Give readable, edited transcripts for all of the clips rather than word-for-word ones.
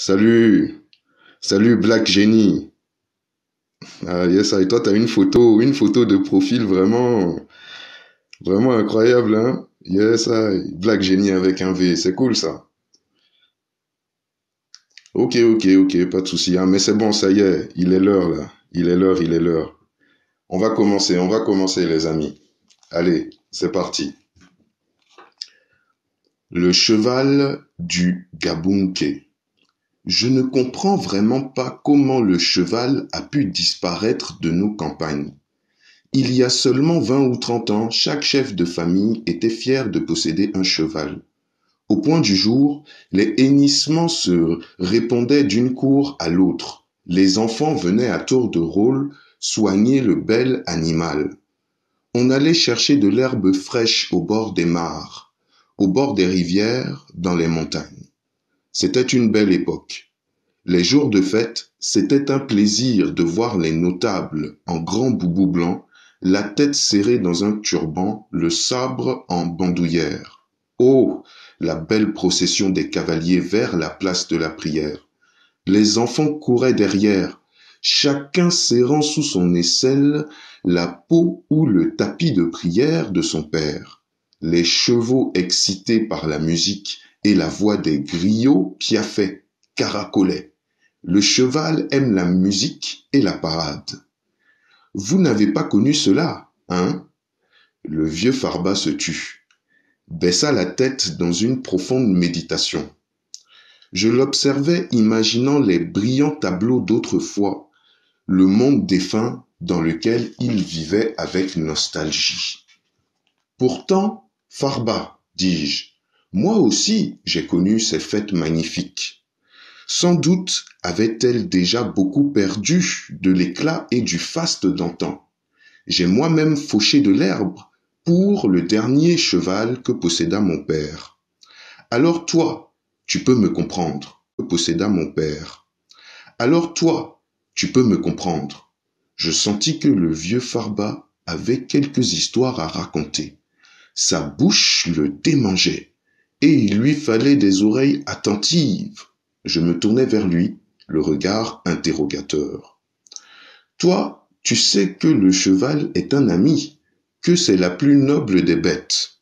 Salut, salut Black Genie. Ah yes, et toi t'as une photo de profil vraiment, vraiment incroyable, hein? Yes, Black Genie avec un V, c'est cool ça. Ok, pas de souci, hein, mais c'est bon, ça y est, il est l'heure là, il est l'heure. On va commencer les amis. Allez, c'est parti. Le cheval du Gabunke. Je ne comprends vraiment pas comment le cheval a pu disparaître de nos campagnes. Il y a seulement 20 ou 30 ans, chaque chef de famille était fier de posséder un cheval. Au point du jour, les hennissements se répondaient d'une cour à l'autre. Les enfants venaient à tour de rôle soigner le bel animal. On allait chercher de l'herbe fraîche au bord des mares, au bord des rivières, dans les montagnes. C'était une belle époque. Les jours de fête, c'était un plaisir de voir les notables en grand boubou blanc, la tête serrée dans un turban, le sabre en bandoulière. Oh, la belle procession des cavaliers vers la place de la prière. Les enfants couraient derrière, chacun serrant sous son aisselle la peau ou le tapis de prière de son père. Les chevaux excités par la musique et la voix des griots piaffaient, caracolaient. Le cheval aime la musique et la parade. Vous n'avez pas connu cela, hein? Le vieux Farba se tut, baissa la tête dans une profonde méditation. Je l'observais imaginant les brillants tableaux d'autrefois, le monde défunt dans lequel il vivait avec nostalgie. Pourtant, Farba, dis-je, moi aussi j'ai connu ces fêtes magnifiques. Sans doute avait-elle déjà beaucoup perdu de l'éclat et du faste d'antan. J'ai moi-même fauché de l'herbe pour le dernier cheval que posséda mon père. Alors toi, tu peux me comprendre, que posséda mon père. Alors toi, tu peux me comprendre. Je sentis que le vieux Farba avait quelques histoires à raconter. Sa bouche le démangeait, et il lui fallait des oreilles attentives. Je me tournai vers lui, le regard interrogateur. Toi, tu sais que le cheval est un ami, que c'est la plus noble des bêtes.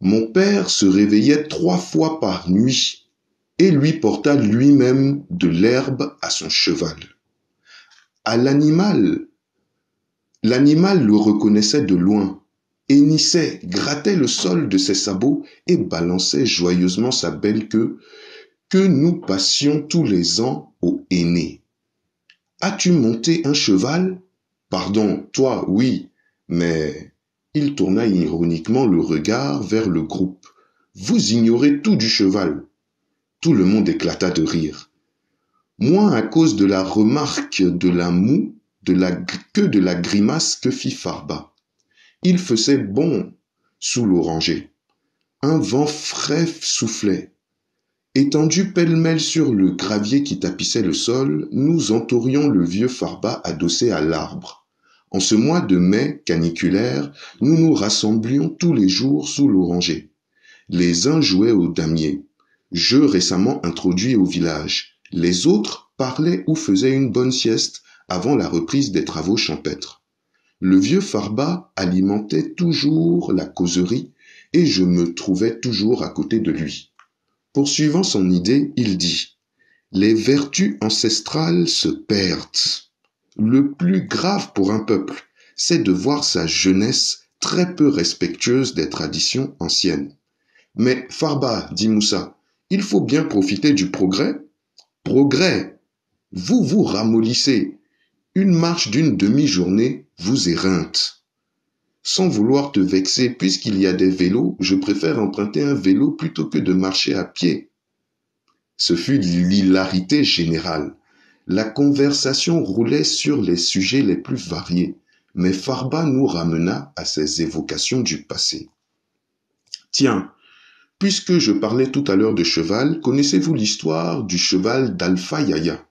Mon père se réveillait 3 fois par nuit et lui porta lui-même de l'herbe à son cheval. À l'animal le reconnaissait de loin, hennissait, grattait le sol de ses sabots et balançait joyeusement sa belle queue que nous passions tous les ans au henné. As-tu monté un cheval? Pardon, toi, oui, mais il tourna ironiquement le regard vers le groupe. Vous ignorez tout du cheval. Tout le monde éclata de rire. Moins à cause de la remarque de la moue que de la grimace que fit Farba. Il faisait bon sous l'oranger. Un vent frais soufflait. Étendus pêle-mêle sur le gravier qui tapissait le sol, nous entourions le vieux Farba adossé à l'arbre. En ce mois de mai caniculaire, nous nous rassemblions tous les jours sous l'oranger. Les uns jouaient au damier, jeu récemment introduit au village. Les autres parlaient ou faisaient une bonne sieste avant la reprise des travaux champêtres. Le vieux Farba alimentait toujours la causerie et je me trouvais toujours à côté de lui. Poursuivant son idée, il dit: les vertus ancestrales se perdent. Le plus grave pour un peuple, c'est de voir sa jeunesse très peu respectueuse des traditions anciennes. Mais Farba, dit Moussa, il faut bien profiter du progrès. Progrès! Vous vous ramollissez. Une marche d'une demi-journée vous éreinte. Sans vouloir te vexer, puisqu'il y a des vélos, je préfère emprunter un vélo plutôt que de marcher à pied. Ce fut l'hilarité générale. La conversation roulait sur les sujets les plus variés, mais Farba nous ramena à ces évocations du passé. Tiens, puisque je parlais tout à l'heure de cheval, connaissez-vous l'histoire du cheval d'Alpha Yaya?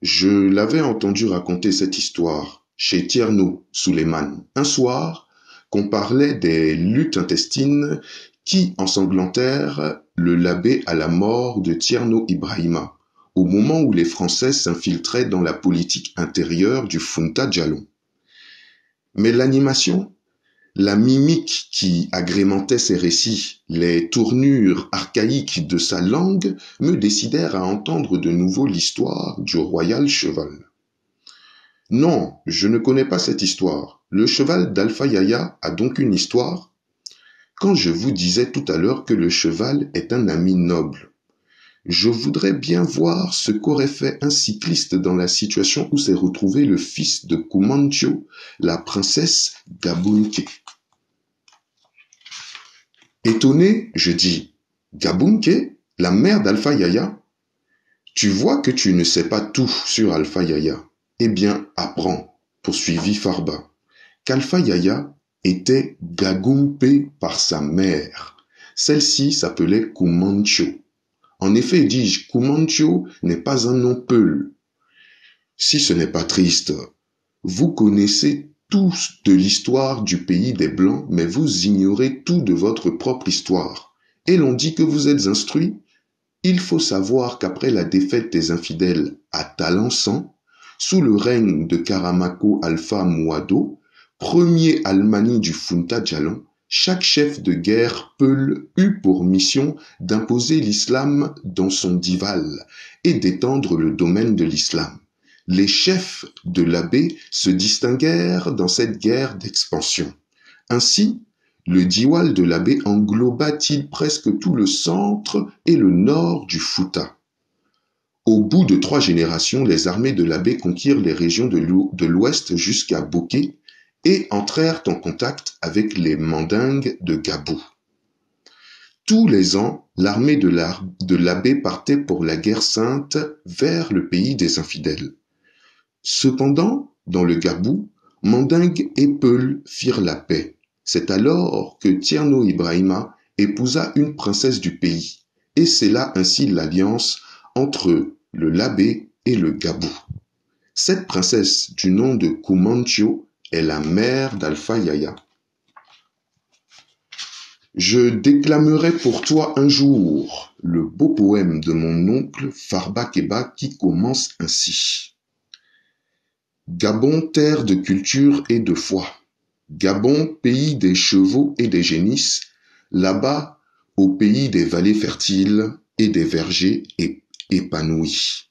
Je l'avais entendu raconter cette histoire chez Tierno Suleiman. Un soir, qu'on parlait des luttes intestines qui ensanglantèrent le Labé à la mort de Thierno Ibrahima, au moment où les Français s'infiltraient dans la politique intérieure du Fouta Djallon. Mais l'animation, la mimique qui agrémentait ses récits, les tournures archaïques de sa langue me décidèrent à entendre de nouveau l'histoire du royal cheval. Non, je ne connais pas cette histoire. Le cheval d'Alpha Yaya a donc une histoire? Quand je vous disais tout à l'heure que le cheval est un ami noble, je voudrais bien voir ce qu'aurait fait un cycliste dans la situation où s'est retrouvé le fils de Kumancho, la princesse Gabunke. Étonné, je dis, Gabunke, la mère d'Alpha Yaya? Tu vois que tu ne sais pas tout sur Alpha Yaya. Eh bien, apprends, poursuivit Farba, qu'Alpha Yaya était Gagumpe par sa mère. Celle-ci s'appelait Kumancho. En effet, dis-je, Kumancho n'est pas un nom peul. Si ce n'est pas triste, vous connaissez tous de l'histoire du pays des Blancs, mais vous ignorez tout de votre propre histoire. Et l'on dit que vous êtes instruits. Il faut savoir qu'après la défaite des infidèles à Talansan, sous le règne de Karamako Alpha Mouado, premier Almani du Fouta Djallon, chaque chef de guerre peul eut pour mission d'imposer l'islam dans son dival et d'étendre le domaine de l'islam. Les chefs de l'abbé se distinguèrent dans cette guerre d'expansion. Ainsi, le diwal de l'abbé engloba-t-il presque tout le centre et le nord du Fouta. Au bout de 3 générations, les armées de l'abbé conquirent les régions de l'ouest jusqu'à Boké et entrèrent en contact avec les Mandingues de Gabou. Tous les ans, l'armée de l'abbé partait pour la guerre sainte vers le pays des infidèles. Cependant, dans le Gabou, Mandingue et Peul firent la paix. C'est alors que Thierno Ibrahima épousa une princesse du pays et scella ainsi l'alliance entre le Labé et le Gabou. Cette princesse du nom de Kumancho est la mère d'Alpha Yaya. Je déclamerai pour toi un jour le beau poème de mon oncle Farba Keba qui commence ainsi. Gabon, terre de culture et de foi. Gabon, pays des chevaux et des génisses. Là-bas, au pays des vallées fertiles et des vergers épanouis.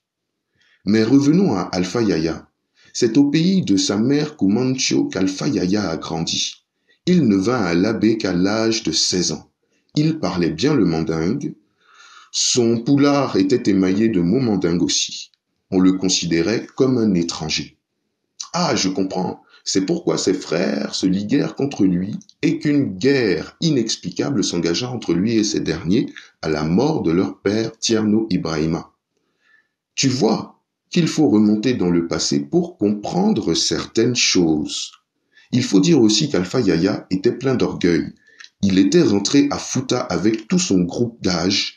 Mais revenons à Alpha Yaya. C'est au pays de sa mère Kumancho qu'Alpha Yaya a grandi. Il ne vint à l'abbé qu'à l'âge de 16 ans. Il parlait bien le mandingue. Son poulard était émaillé de mots mandingues aussi. On le considérait comme un étranger. Ah, je comprends. C'est pourquoi ses frères se liguèrent contre lui et qu'une guerre inexplicable s'engagea entre lui et ces derniers à la mort de leur père Thierno Ibrahima. Tu vois qu'il faut remonter dans le passé pour comprendre certaines choses. Il faut dire aussi qu'Alpha Yaya était plein d'orgueil. Il était rentré à Fouta avec tout son groupe d'âge,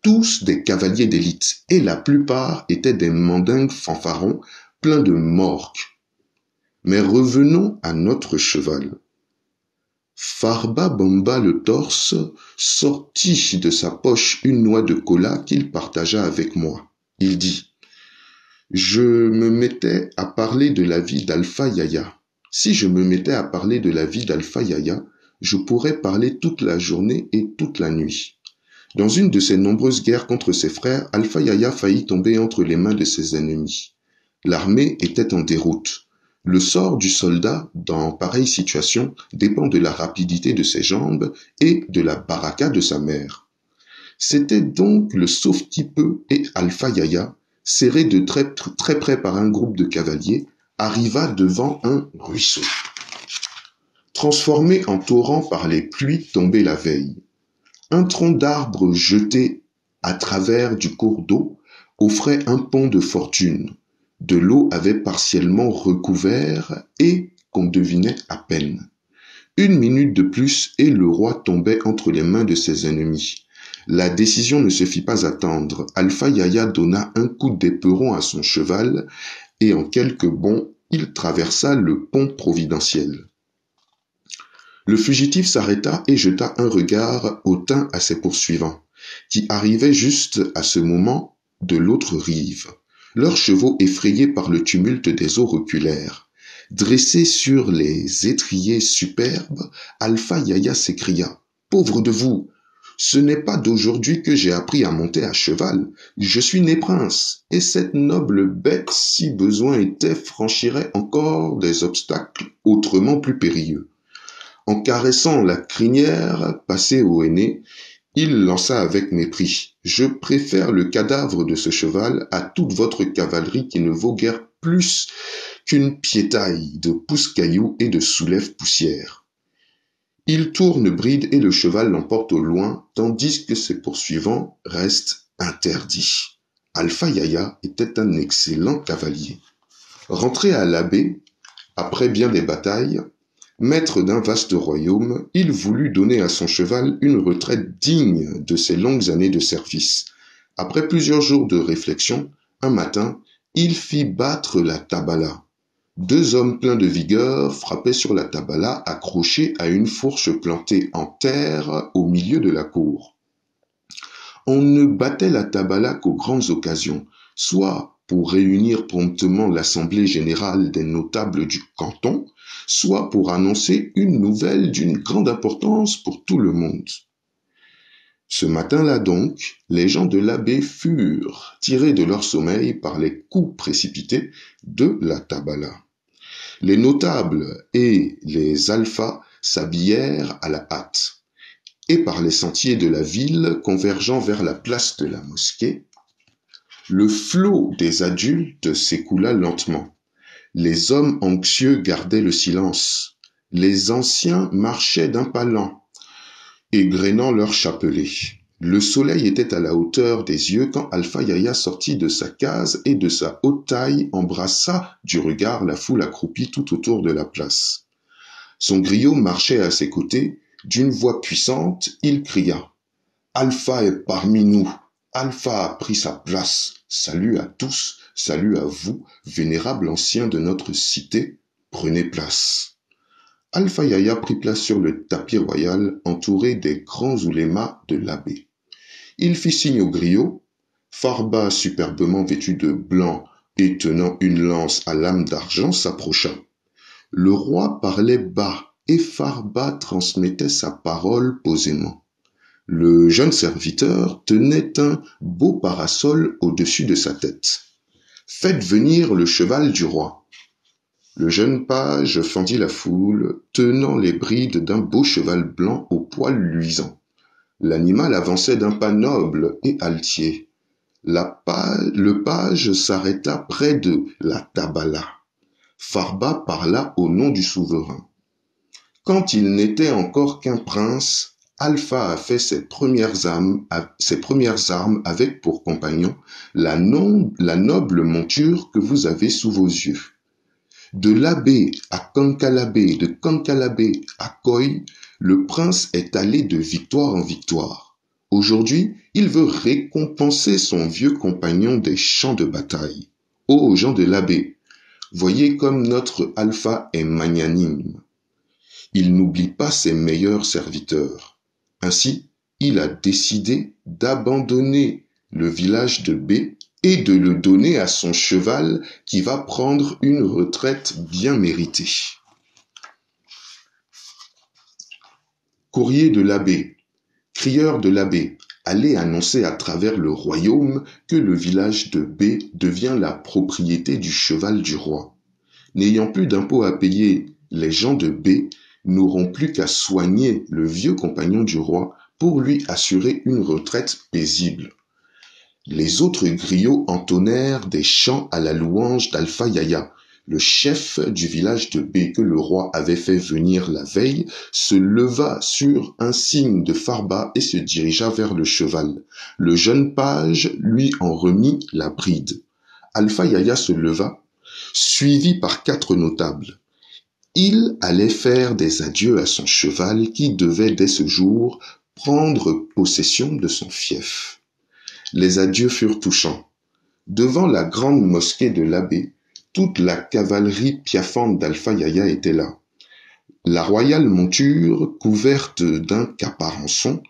tous des cavaliers d'élite, et la plupart étaient des mandingues fanfarons pleins de morques. Mais revenons à notre cheval. Farba bomba le torse, sortit de sa poche une noix de cola qu'il partagea avec moi. Il dit, « Je me mettais à parler de la vie d'Alpha Yaya. Si je me mettais à parler de la vie d'Alpha Yaya, je pourrais parler toute la journée et toute la nuit. Dans une de ses nombreuses guerres contre ses frères, Alpha Yaya faillit tomber entre les mains de ses ennemis. L'armée était en déroute. Le sort du soldat dans pareille situation dépend de la rapidité de ses jambes et de la baraka de sa mère. C'était donc le sauve-qui-peut et Alpha Yaya, serré de très près par un groupe de cavaliers, arriva devant un ruisseau. Transformé en torrent par les pluies tombées la veille, un tronc d'arbre jeté à travers du cours d'eau offrait un pont de fortune. De l'eau avait partiellement recouvert et qu'on devinait à peine. 1 minute de plus et le roi tombait entre les mains de ses ennemis. La décision ne se fit pas attendre. Alpha Yaya donna un coup d'éperon à son cheval et en quelques bonds, il traversa le pont providentiel. Le fugitif s'arrêta et jeta un regard hautain à ses poursuivants. qui arrivaient juste à ce moment de l'autre rive. Leurs chevaux, effrayés par le tumulte des eaux, reculèrent. Dressé sur les étriers superbes, Alpha Yaya s'écria: « Pauvre de vous! Ce n'est pas d'aujourd'hui que j'ai appris à monter à cheval. Je suis né prince, et cette noble bête, si besoin était, franchirait encore des obstacles autrement plus périlleux. » En caressant la crinière passée au aîné, il lança avec mépris: « Je préfère le cadavre de ce cheval à toute votre cavalerie qui ne vaut guère plus qu'une piétaille de pousse-cailloux et de soulève-poussière. » Il tourne bride et le cheval l'emporte au loin, tandis que ses poursuivants restent interdits. Alpha Yaya était un excellent cavalier. Rentré à l'abbaye, après bien des batailles, maître d'un vaste royaume, il voulut donner à son cheval une retraite digne de ses longues années de service. Après plusieurs jours de réflexion, un matin, il fit battre la tabala. Deux hommes pleins de vigueur frappaient sur la tabala accrochée à une fourche plantée en terre au milieu de la cour. On ne battait la tabala qu'aux grandes occasions, soit pour réunir promptement l'assemblée générale des notables du canton, soit pour annoncer une nouvelle d'une grande importance pour tout le monde. Ce matin-là donc, les gens de l'abbaye furent tirés de leur sommeil par les coups précipités de la tabala. Les notables et les alphas s'habillèrent à la hâte, et par les sentiers de la ville convergeant vers la place de la mosquée, le flot des adultes s'écoula lentement. Les hommes anxieux gardaient le silence. Les anciens marchaient d'un pas lent, égrenant leurs chapelets. Le soleil était à la hauteur des yeux quand Alpha Yaya sortit de sa case et de sa haute taille embrassa du regard la foule accroupie tout autour de la place. Son griot marchait à ses côtés. D'une voix puissante, il cria: « Alpha est parmi nous. Alpha a pris sa place. Salut à tous, salut à vous, vénérables anciens de notre cité. Prenez place. » Alpha Yaya prit place sur le tapis royal, entouré des grands oulémas de l'abbaye. Il fit signe au griot. Farba, superbement vêtu de blanc et tenant une lance à lame d'argent, s'approcha. Le roi parlait bas et Farba transmettait sa parole posément. Le jeune serviteur tenait un beau parasol au-dessus de sa tête. « Faites venir le cheval du roi. » Le jeune page fendit la foule, tenant les brides d'un beau cheval blanc au poil luisant. L'animal avançait d'un pas noble et altier. Le page s'arrêta près de la tabala. Farba parla au nom du souverain. Quand il n'était encore qu'un prince, Alpha a fait ses premières armes avec pour compagnon la noble monture que vous avez sous vos yeux. De l'abbaye à Kankalabé, de Kankalabé à Koy, le prince est allé de victoire en victoire. Aujourd'hui, il veut récompenser son vieux compagnon des champs de bataille. Ô gens de l'abbaye, voyez comme notre Alpha est magnanime. Il n'oublie pas ses meilleurs serviteurs. Ainsi, il a décidé d'abandonner le village de B et de le donner à son cheval qui va prendre une retraite bien méritée. Courrier de l'abbé, crieur de l'abbé, allez annoncer à travers le royaume que le village de B devient la propriété du cheval du roi. N'ayant plus d'impôts à payer, les gens de B n'auront plus qu'à soigner le vieux compagnon du roi pour lui assurer une retraite paisible. Les autres griots entonnèrent des chants à la louange d'Alpha Yaya. Le chef du village de B que le roi avait fait venir la veille se leva sur un signe de Farba et se dirigea vers le cheval. Le jeune page lui en remit la bride. Alpha Yaya se leva, suivi par 4 notables. Il allait faire des adieux à son cheval qui devait dès ce jour prendre possession de son fief. Les adieux furent touchants. Devant la grande mosquée de l'abbé, toute la cavalerie piaffante d'Alpha Yaya était là. La royale monture, couverte d'un caparançon,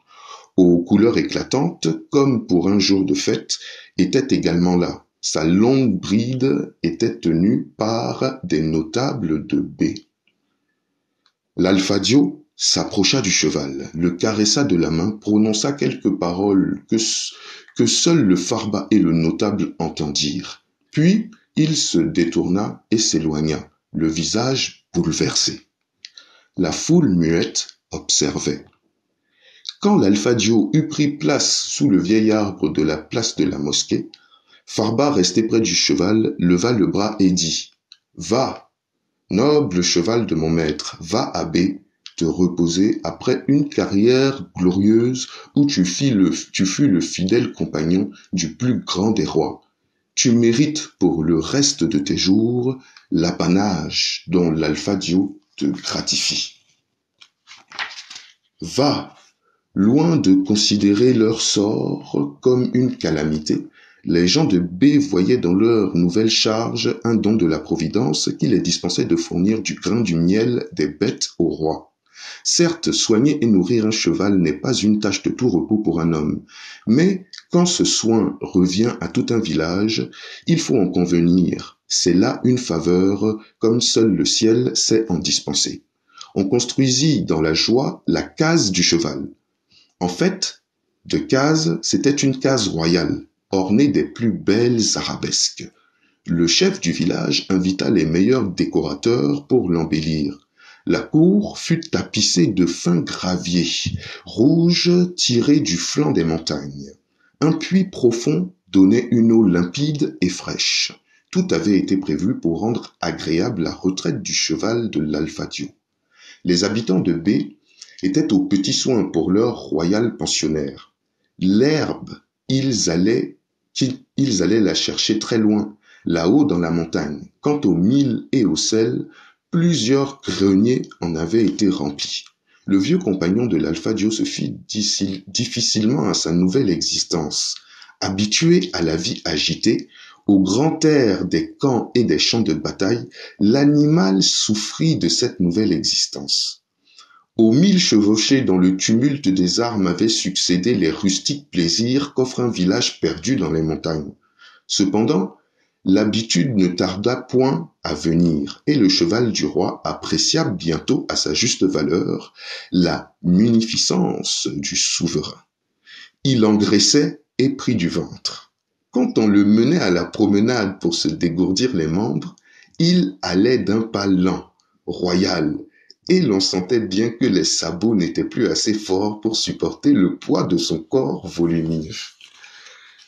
aux couleurs éclatantes, comme pour un jour de fête, était également là. Sa longue bride était tenue par des notables de B. L'Alfadio s'approcha du cheval, le caressa de la main, prononça quelques paroles que seul le Farba et le notable entendirent. Puis il se détourna et s'éloigna, le visage bouleversé. La foule muette observait. Quand l'Alfadio eut pris place sous le vieil arbre de la place de la mosquée, Farba, resté près du cheval, leva le bras et dit « Va, noble cheval de mon maître, va à B, te reposer après une carrière glorieuse où tu fus le fidèle compagnon du plus grand des rois. Tu mérites pour le reste de tes jours l'apanage dont l'Alfadio te gratifie. Va, loin de considérer leur sort comme une calamité, les gens de B voyaient dans leur nouvelle charge un don de la Providence qui les dispensait de fournir du grain, du miel, des bêtes au roi. Certes, soigner et nourrir un cheval n'est pas une tâche de tout repos pour un homme, mais quand ce soin revient à tout un village, il faut en convenir. C'est là une faveur comme seul le ciel sait en dispenser. On construisit dans la joie la case du cheval. En fait, de case, c'était une case royale, ornée des plus belles arabesques. Le chef du village invita les meilleurs décorateurs pour l'embellir. La cour fut tapissée de fin gravier, rouge tiré du flanc des montagnes. Un puits profond donnait une eau limpide et fraîche. Tout avait été prévu pour rendre agréable la retraite du cheval de l'Alfadio. Les habitants de B étaient aux petits soins pour leur royal pensionnaire. L'herbe, ils allaient la chercher très loin, là-haut dans la montagne. Quant au mil et au sel, plusieurs greniers en avaient été remplis. Le vieux compagnon de l'Alfadio se fit difficilement à sa nouvelle existence. Habitué à la vie agitée, au grand air des camps et des champs de bataille, l'animal souffrit de cette nouvelle existence. Aux mille chevauchés dont le tumulte des armes avait succédé les rustiques plaisirs qu'offre un village perdu dans les montagnes. Cependant, l'habitude ne tarda point à venir, et le cheval du roi apprécia bientôt à sa juste valeur la munificence du souverain. Il engraissait et prit du ventre. Quand on le menait à la promenade pour se dégourdir les membres, il allait d'un pas lent, royal, et l'on sentait bien que les sabots n'étaient plus assez forts pour supporter le poids de son corps volumineux.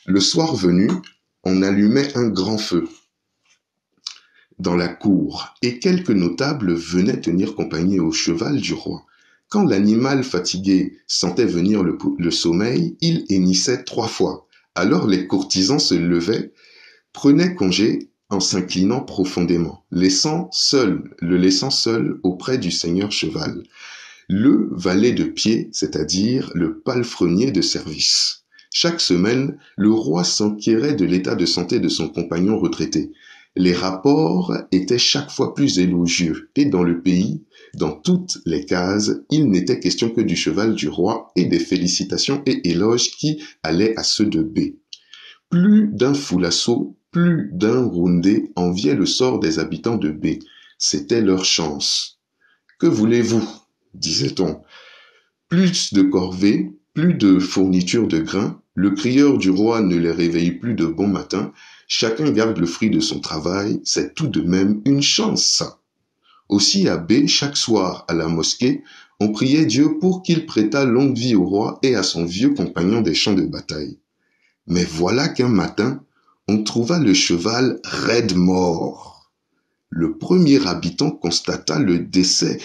Le soir venu, on allumait un grand feu dans la cour, et quelques notables venaient tenir compagnie au cheval du roi. Quand l'animal fatigué sentait venir le sommeil, il hennissait 3 fois. Alors les courtisans se levaient, prenaient congé en s'inclinant profondément, le laissant seul auprès du seigneur cheval, le valet de pied, c'est-à-dire le palefrenier de service. Chaque semaine, le roi s'enquérait de l'état de santé de son compagnon retraité. Les rapports étaient chaque fois plus élogieux, et dans le pays, dans toutes les cases, il n'était question que du cheval du roi et des félicitations et éloges qui allaient à ceux de B. Plus d'un Foulasso, plus d'un Roundé enviait le sort des habitants de B. C'était leur chance. « Que voulez-vous » disait-on. Plus de corvées, plus de fournitures de grains, le crieur du roi ne les réveille plus de bon matin, chacun garde le fruit de son travail, c'est tout de même une chance, ça. Aussi à B, chaque soir à la mosquée, on priait Dieu pour qu'il prêtât longue vie au roi et à son vieux compagnon des champs de bataille. Mais voilà qu'un matin, on trouva le cheval raide mort. Le premier habitant constata le décès,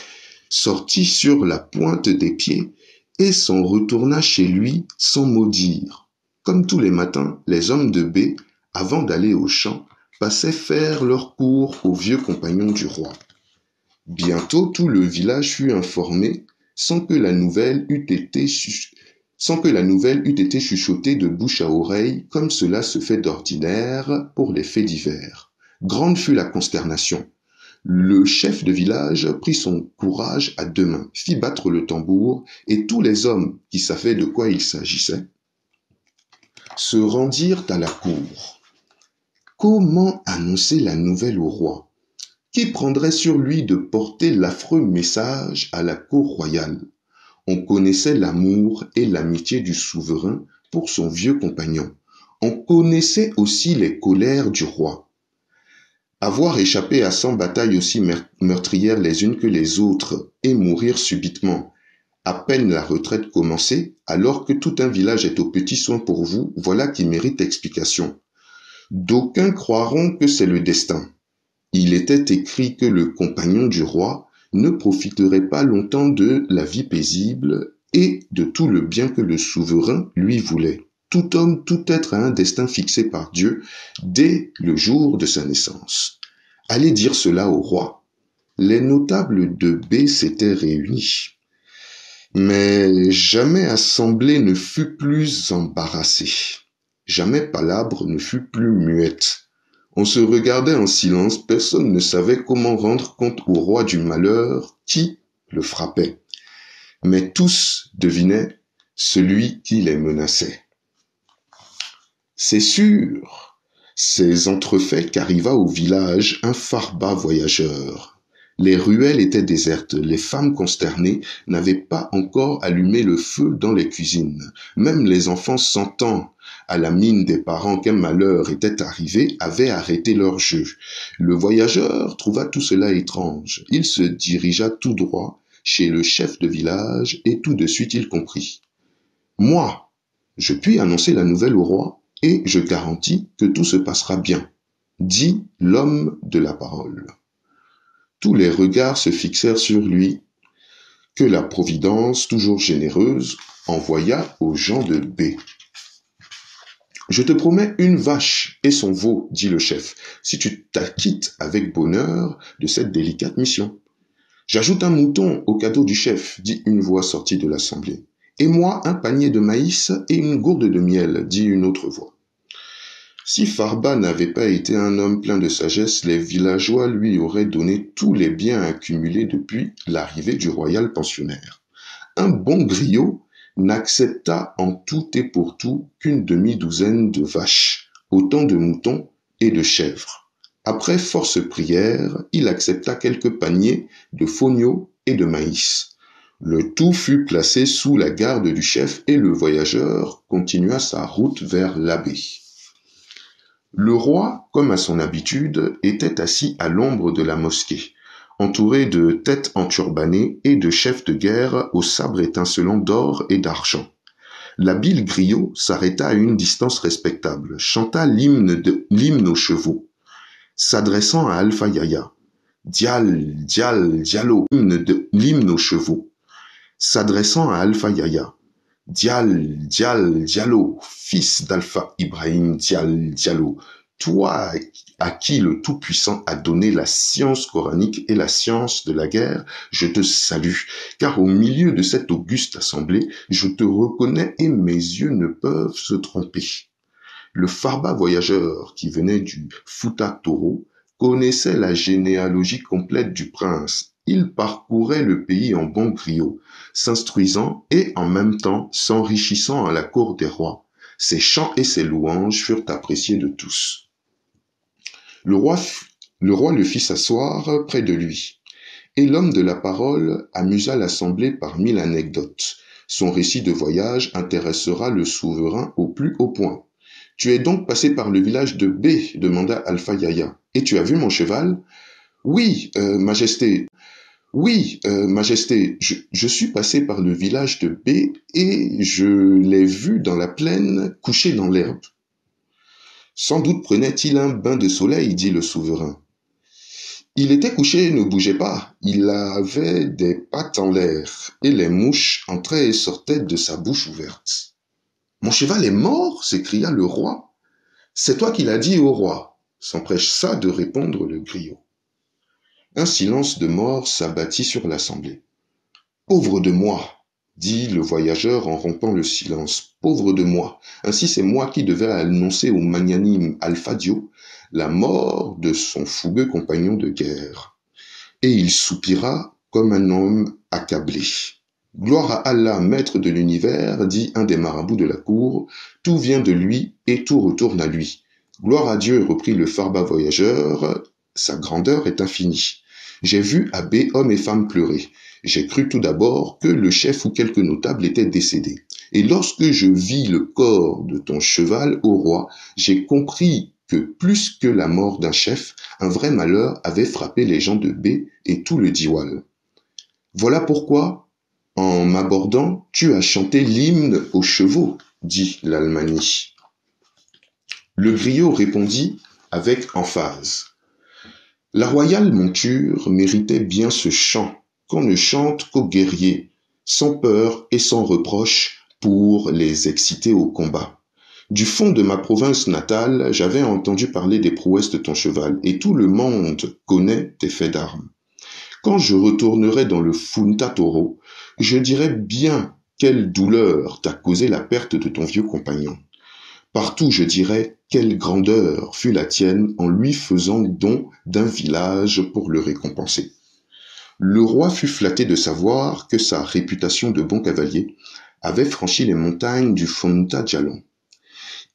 sortit sur la pointe des pieds et s'en retourna chez lui sans mot dire. Comme tous les matins, les hommes de B, avant d'aller au champ, passaient faire leur cour au vieux compagnon du roi. Bientôt tout le village fut informé sans que la nouvelle eût été chuchotée de bouche à oreille comme cela se fait d'ordinaire pour les faits divers. Grande fut la consternation. Le chef de village prit son courage à deux mains, fit battre le tambour, et tous les hommes qui savaient de quoi il s'agissait se rendirent à la cour. Comment annoncer la nouvelle au roi? Qui prendrait sur lui de porter l'affreux message à la cour royale? On connaissait l'amour et l'amitié du souverain pour son vieux compagnon. On connaissait aussi les colères du roi. Avoir échappé à 100 batailles aussi meurtrières les unes que les autres et mourir subitement, à peine la retraite commencée, alors que tout un village est aux petits soins pour vous, voilà qui mérite explication. D'aucuns croiront que c'est le destin. Il était écrit que le compagnon du roi ne profiterait pas longtemps de la vie paisible et de tout le bien que le souverain lui voulait. Tout homme, tout être a un destin fixé par Dieu dès le jour de sa naissance. Allez dire cela au roi. Les notables de B s'étaient réunis. Mais jamais assemblée ne fut plus embarrassée. Jamais palabre ne fut plus muette. On se regardait en silence, personne ne savait comment rendre compte au roi du malheur qui le frappait. Mais tous devinaient celui qui les menaçait. C'est sur ces entrefaits qu'arriva au village un Farba voyageur. Les ruelles étaient désertes, les femmes consternées n'avaient pas encore allumé le feu dans les cuisines. Même les enfants sentant à la mine des parents qu'un malheur était arrivé avaient arrêté leur jeu. Le voyageur trouva tout cela étrange. Il se dirigea tout droit chez le chef de village et tout de suite il comprit. « Moi, je puis annoncer la nouvelle au roi et je garantis que tout se passera bien, » dit l'homme de la parole. Tous les regards se fixèrent sur lui, que la Providence, toujours généreuse, envoya aux gens de B. « Je te promets une vache et son veau, dit le chef, si tu t'acquittes avec bonheur de cette délicate mission. J'ajoute un mouton au cadeau du chef, dit une voix sortie de l'assemblée. Et moi, un panier de maïs et une gourde de miel, dit une autre voix. Si Farba n'avait pas été un homme plein de sagesse, les villageois lui auraient donné tous les biens accumulés depuis l'arrivée du royal pensionnaire. Un bon griot n'accepta en tout et pour tout qu'une demi-douzaine de vaches, autant de moutons et de chèvres. Après force prière, il accepta quelques paniers de fonio et de maïs. Le tout fut placé sous la garde du chef et le voyageur continua sa route vers l'abbaye. Le roi, comme à son habitude, était assis à l'ombre de la mosquée, entouré de têtes enturbanées et de chefs de guerre aux sabres étincelants d'or et d'argent. L'habile griot s'arrêta à une distance respectable, chanta l'hymne aux chevaux, s'adressant à Alpha Yaya. Dial, dial, diallo, l'hymne aux chevaux, s'adressant à Alpha Yaya. Dial, Dial, Diallo, fils d'Alpha Ibrahim Dial, Diallo, toi à qui le Tout-Puissant a donné la science coranique et la science de la guerre, je te salue, car au milieu de cette auguste assemblée, je te reconnais et mes yeux ne peuvent se tromper. Le Farba voyageur qui venait du Fouta Toro connaissait la généalogie complète du prince. Il parcourait le pays en bon griot, s'instruisant et en même temps s'enrichissant à la cour des rois. Ses chants et ses louanges furent appréciés de tous. Le roi le fit s'asseoir près de lui, et l'homme de la parole amusa l'assemblée par 1000 anecdotes. Son récit de voyage intéressera le souverain au plus haut point. « Tu es donc passé par le village de B, demanda Alpha Yaya. Et tu as vu mon cheval? Oui, Majesté. Oui, Majesté, je suis passé par le village de B et je l'ai vu dans la plaine couché dans l'herbe. Sans doute prenait-il un bain de soleil, dit le souverain. Il était couché et ne bougeait pas. Il avait des pattes en l'air et les mouches entraient et sortaient de sa bouche ouverte. Mon cheval est mort, s'écria le roi. C'est toi qui l'as dit au roi, s'empressa de répondre le griot. Un silence de mort s'abattit sur l'assemblée. Pauvre de moi, dit le voyageur en rompant le silence. Pauvre de moi, ainsi c'est moi qui devais annoncer au magnanime Alpha Dio la mort de son fougueux compagnon de guerre. et il soupira comme un homme accablé. Gloire à Allah, maître de l'univers, dit un des marabouts de la cour, tout vient de lui et tout retourne à lui. Gloire à Dieu, reprit le Farba voyageur, sa grandeur est infinie. J'ai vu abbés, hommes et femmes pleurer. J'ai cru tout d'abord que le chef ou quelques notables étaient décédés. Et lorsque je vis le corps de ton cheval, ô roi, j'ai compris que plus que la mort d'un chef, un vrai malheur avait frappé les gens de B et tout le Diwal. Voilà pourquoi, en m'abordant, tu as chanté l'hymne aux chevaux, dit l'Almani. Le griot répondit avec emphase. La royale monture méritait bien ce chant qu'on ne chante qu'aux guerriers, sans peur et sans reproche pour les exciter au combat. Du fond de ma province natale, j'avais entendu parler des prouesses de ton cheval, et tout le monde connaît tes faits d'armes. Quand je retournerai dans le Funta Toro, je dirai bien quelle douleur t'a causé la perte de ton vieux compagnon. Partout je dirai quelle grandeur fut la tienne en lui faisant don d'un village pour le récompenser. Le roi fut flatté de savoir que sa réputation de bon cavalier avait franchi les montagnes du Funta Djalon.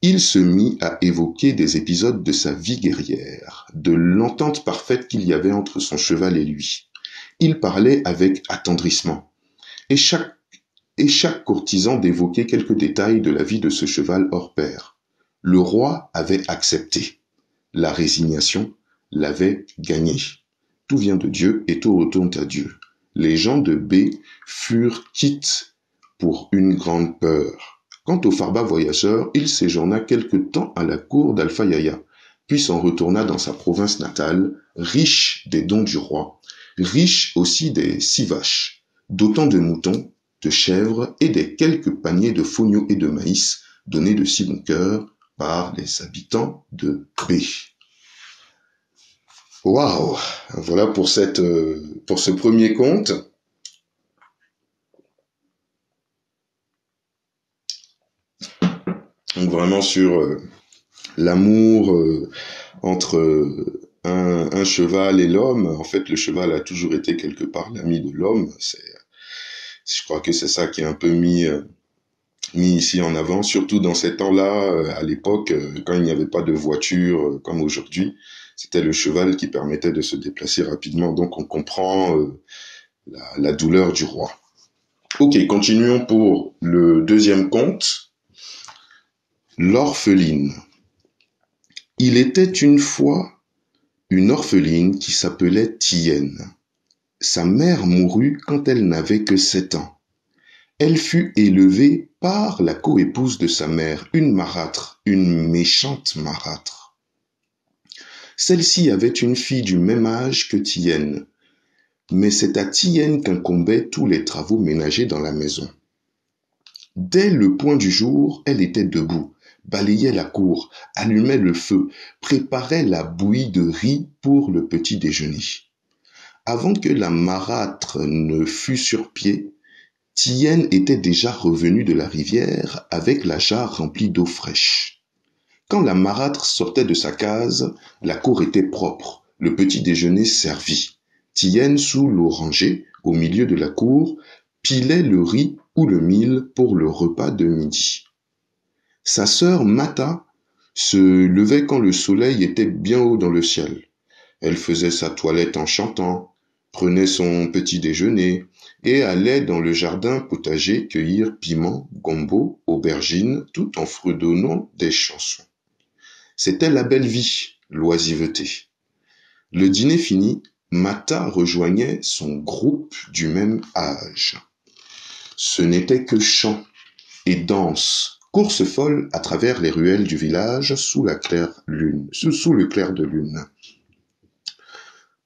Il se mit à évoquer des épisodes de sa vie guerrière, de l'entente parfaite qu'il y avait entre son cheval et lui. Il parlait avec attendrissement, et chaque courtisan d'évoquer quelques détails de la vie de ce cheval hors pair. Le roi avait accepté. La résignation l'avait gagné. Tout vient de Dieu et tout retourne à Dieu. Les gens de B furent quittes pour une grande peur. Quant au Farba voyageur, il séjourna quelque temps à la cour d'Alpha Yaya, puis s'en retourna dans sa province natale, riche des dons du roi, riche aussi des 6 vaches, d'autant de moutons, de chèvres et des quelques paniers de fonio et de maïs donnés de si bon cœur par les habitants de B. Waouh! Voilà pour ce premier conte. Donc vraiment sur l'amour entre un cheval et l'homme. En fait, le cheval a toujours été quelque part l'ami de l'homme. Je crois que c'est ça qui est un peu mis ici en avant, surtout dans ces temps-là, à l'époque, quand il n'y avait pas de voiture comme aujourd'hui, c'était le cheval qui permettait de se déplacer rapidement. Donc on comprend la douleur du roi. Ok, continuons pour le deuxième conte. L'orpheline. Il était une fois une orpheline qui s'appelait Tienne. Sa mère mourut quand elle n'avait que 7 ans. Elle fut élevée par la coépouse de sa mère, une marâtre, une méchante marâtre. Celle-ci avait une fille du même âge que Tienne, mais c'est à Tienne qu'incombaient tous les travaux ménagers dans la maison. Dès le point du jour, elle était debout, balayait la cour, allumait le feu, préparait la bouillie de riz pour le petit déjeuner. Avant que la marâtre ne fût sur pied, Tienne était déjà revenue de la rivière avec la jarre remplie d'eau fraîche. Quand la marâtre sortait de sa case, la cour était propre, le petit déjeuner servi. Tienne, sous l'oranger, au milieu de la cour, pilait le riz ou le mil pour le repas de midi. Sa sœur Mata se levait quand le soleil était bien haut dans le ciel. Elle faisait sa toilette en chantant, prenait son petit déjeuner et allait dans le jardin potager cueillir piments, gombo, aubergines, tout en fredonnant des chansons. C'était la belle vie, l'oisiveté. Le dîner fini, Mata rejoignait son groupe du même âge. Ce n'était que chant et danse, course folle à travers les ruelles du village sous le clair de lune.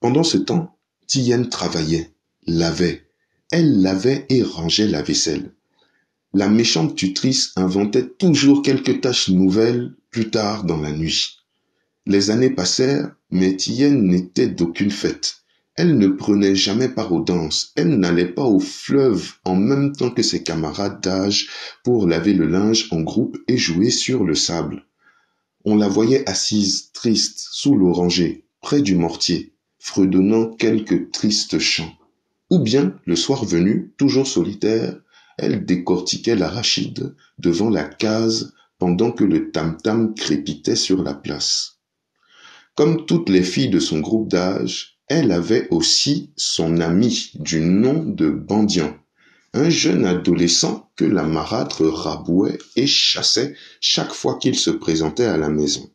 Pendant ce temps, Tienne travaillait, lavait. Elle lavait et rangeait la vaisselle. La méchante tutrice inventait toujours quelques tâches nouvelles plus tard dans la nuit. Les années passèrent, mais Tienne n'était d'aucune fête. Elle ne prenait jamais part aux danses. Elle n'allait pas au fleuve en même temps que ses camarades d'âge pour laver le linge en groupe et jouer sur le sable. On la voyait assise, triste, sous l'oranger, près du mortier, fredonnant quelques tristes chants. Ou bien, le soir venu, toujours solitaire, elle décortiquait l'arachide devant la case pendant que le tam-tam crépitait sur la place. Comme toutes les filles de son groupe d'âge, elle avait aussi son ami du nom de Bandian, un jeune adolescent que la marâtre rabouait et chassait chaque fois qu'il se présentait à la maison.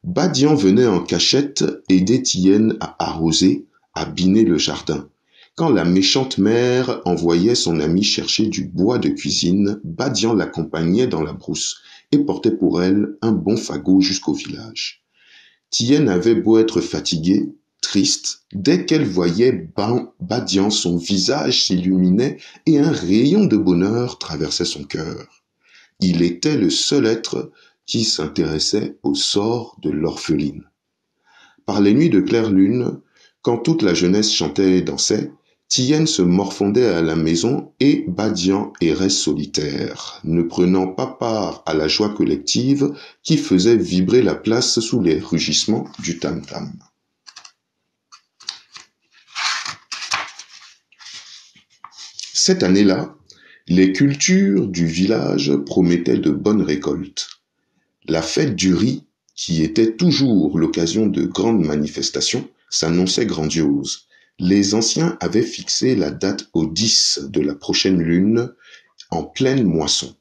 Badian venait en cachette aider Tienne à arroser, à biner le jardin. Quand la méchante mère envoyait son ami chercher du bois de cuisine, Badian l'accompagnait dans la brousse et portait pour elle un bon fagot jusqu'au village. Tienne avait beau être fatiguée, triste, dès qu'elle voyait Badian, son visage s'illuminait et un rayon de bonheur traversait son cœur. Il était le seul être qui s'intéressait au sort de l'orpheline. Par les nuits de claire lune, quand toute la jeunesse chantait et dansait, Tienne se morfondait à la maison et Badian errait solitaire, ne prenant pas part à la joie collective qui faisait vibrer la place sous les rugissements du tam-tam. Cette année-là, les cultures du village promettaient de bonnes récoltes. La fête du riz, qui était toujours l'occasion de grandes manifestations, s'annonçait grandiose. Les anciens avaient fixé la date au 10 de la prochaine lune, en pleine moisson.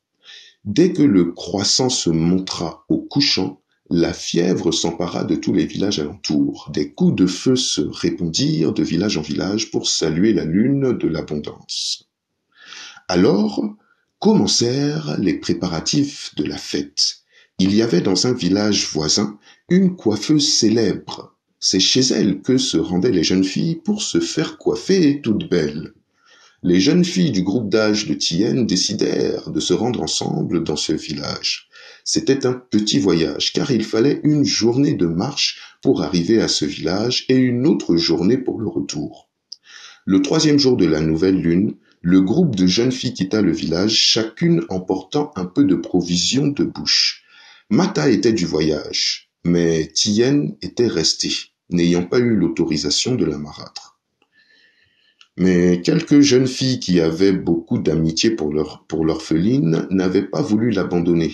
Dès que le croissant se montra au couchant, la fièvre s'empara de tous les villages alentours. Des coups de feu se répondirent de village en village pour saluer la lune de l'abondance. Alors commencèrent les préparatifs de la fête. Il y avait dans un village voisin une coiffeuse célèbre. C'est chez elle que se rendaient les jeunes filles pour se faire coiffer toutes belles. Les jeunes filles du groupe d'âge de Tienne décidèrent de se rendre ensemble dans ce village. C'était un petit voyage, car il fallait une journée de marche pour arriver à ce village et une autre journée pour le retour. Le 3e jour de la nouvelle lune, le groupe de jeunes filles quitta le village, chacune emportant un peu de provisions de bouche. Mata était du voyage, mais Tienne était restée, n'ayant pas eu l'autorisation de la marâtre. Mais quelques jeunes filles qui avaient beaucoup d'amitié pour l'orpheline n'avaient pas voulu l'abandonner.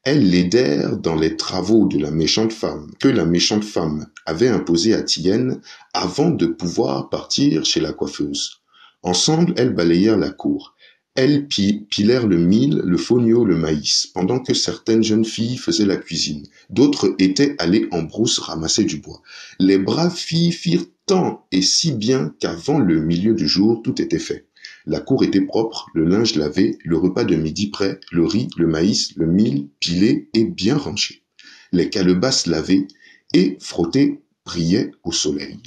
Elles l'aidèrent dans les travaux de la méchante femme, que la méchante femme avait imposé à Tienne avant de pouvoir partir chez la coiffeuse. Ensemble, elles balayèrent la cour. Elles pilèrent le mil, le fonio, le maïs, pendant que certaines jeunes filles faisaient la cuisine. D'autres étaient allées en brousse ramasser du bois. Les braves filles firent tant et si bien qu'avant le milieu du jour, tout était fait. La cour était propre, le linge lavé, le repas de midi prêt, le riz, le maïs, le mil pilé et bien rangé. Les calebasses lavées et frottées brillaient au soleil.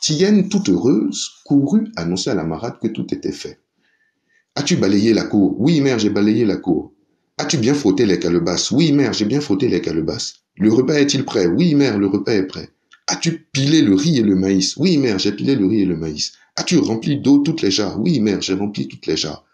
Tienne, toute heureuse, courut annoncer à la marâtre que tout était fait. « As-tu balayé la cour ? » ?»« Oui, mère, j'ai balayé la cour. »« As-tu bien frotté les calebasses ? » »« Oui, mère, j'ai bien frotté les calebasses. »« Le repas est-il prêt ? » »« Oui, mère, le repas est prêt. »« As-tu pilé le riz et le maïs ? » »« Oui, mère, j'ai pilé le riz et le maïs. »« As-tu rempli d'eau toutes les jarres ? » »« Oui, mère, j'ai rempli toutes les jarres. »«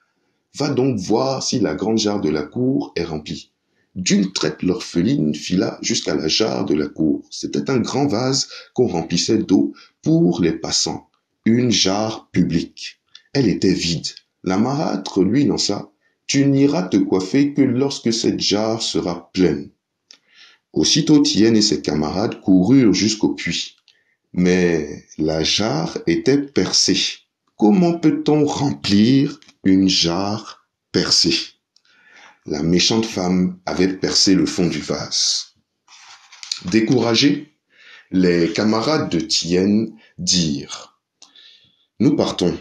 Va donc voir si la grande jarre de la cour est remplie. » D'une traite, l'orpheline fila jusqu'à la jarre de la cour. C'était un grand vase qu'on remplissait d'eau pour les passants, une jarre publique. Elle était vide. La marâtre lui lança: « Tu n'iras te coiffer que lorsque cette jarre sera pleine. » Aussitôt Tienne et ses camarades coururent jusqu'au puits. Mais la jarre était percée. Comment peut-on remplir une jarre percée? La méchante femme avait percé le fond du vase. Découragés, les camarades de Tienne dirent: « Nous partons.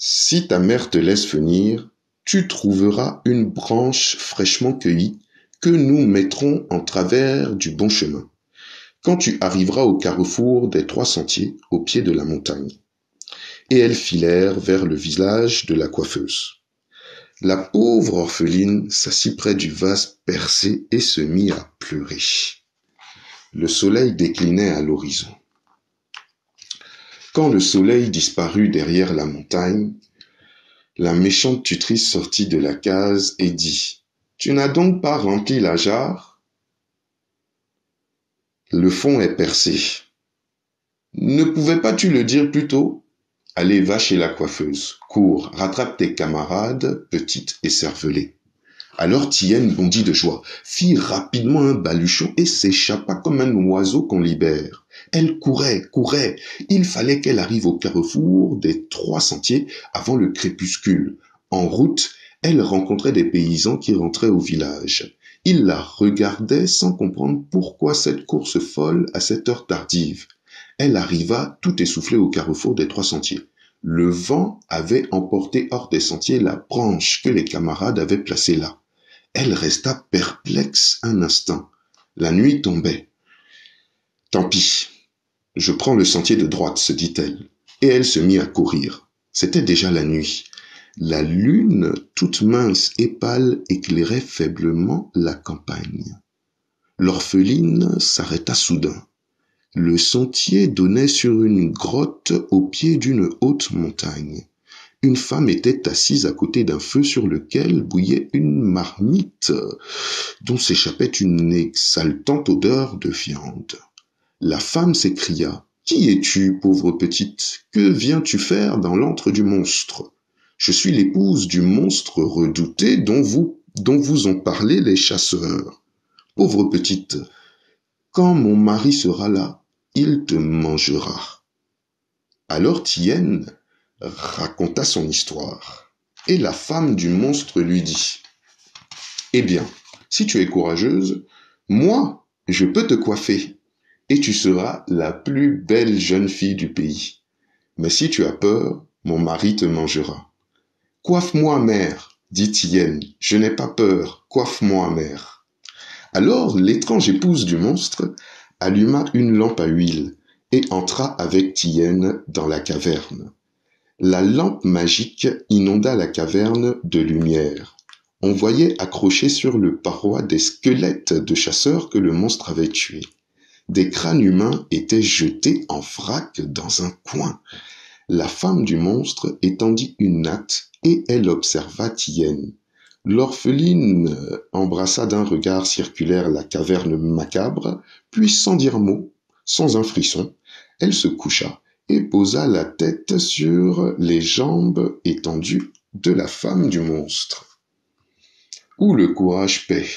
Si ta mère te laisse venir, tu trouveras une branche fraîchement cueillie que nous mettrons en travers du bon chemin, quand tu arriveras au carrefour des 3 sentiers au pied de la montagne. » Et elles filèrent vers le village de la coiffeuse. La pauvre orpheline s'assit près du vase percé et se mit à pleurer. Le soleil déclinait à l'horizon. Quand le soleil disparut derrière la montagne, la méchante tutrice sortit de la case et dit: « Tu n'as donc pas rempli la jarre ? Le fond est percé. » Ne pouvais pas-tu le dire plus tôt? Allez, va chez la coiffeuse. Cours, rattrape tes camarades, petite et cervelée. Alors Tienne bondit de joie, fit rapidement un baluchon et s'échappa comme un oiseau qu'on libère. Elle courait, courait. Il fallait qu'elle arrive au carrefour des 3 sentiers avant le crépuscule. En route, elle rencontrait des paysans qui rentraient au village. Ils la regardaient sans comprendre pourquoi cette course folle à cette heure tardive. Elle arriva tout essoufflée au carrefour des 3 sentiers. Le vent avait emporté hors des sentiers la branche que les camarades avaient placée là. Elle resta perplexe un instant. La nuit tombait. Tant pis, je prends le sentier de droite, se dit-elle, et elle se mit à courir. C'était déjà la nuit. La lune, toute mince et pâle, éclairait faiblement la campagne. L'orpheline s'arrêta soudain. Le sentier donnait sur une grotte au pied d'une haute montagne. Une femme était assise à côté d'un feu sur lequel bouillait une marmite dont s'échappait une exaltante odeur de viande. La femme s'écria: « Qui es-tu, pauvre petite? Que viens-tu faire dans l'antre du monstre? Je suis l'épouse du monstre redouté dont vous ont parlé les chasseurs. Pauvre petite, quand mon mari sera là, il te mangera. » Alors Tienne raconta son histoire, et la femme du monstre lui dit: « Eh bien, si tu es courageuse, moi, je peux te coiffer, et tu seras la plus belle jeune fille du pays. Mais si tu as peur, mon mari te mangera. »« Coiffe-moi, mère, dit Tienne, je n'ai pas peur, coiffe-moi, mère. » Alors l'étrange épouse du monstre alluma une lampe à huile et entra avec Tienne dans la caverne. La lampe magique inonda la caverne de lumière. On voyait accrochés sur le paroi des squelettes de chasseurs que le monstre avait tués. Des crânes humains étaient jetés en vrac dans un coin. La femme du monstre étendit une natte et elle observa Tienne. L'orpheline embrassa d'un regard circulaire la caverne macabre, puis sans dire mot, sans un frisson, elle se coucha et posa la tête sur les jambes étendues de la femme du monstre. Où le courage paie.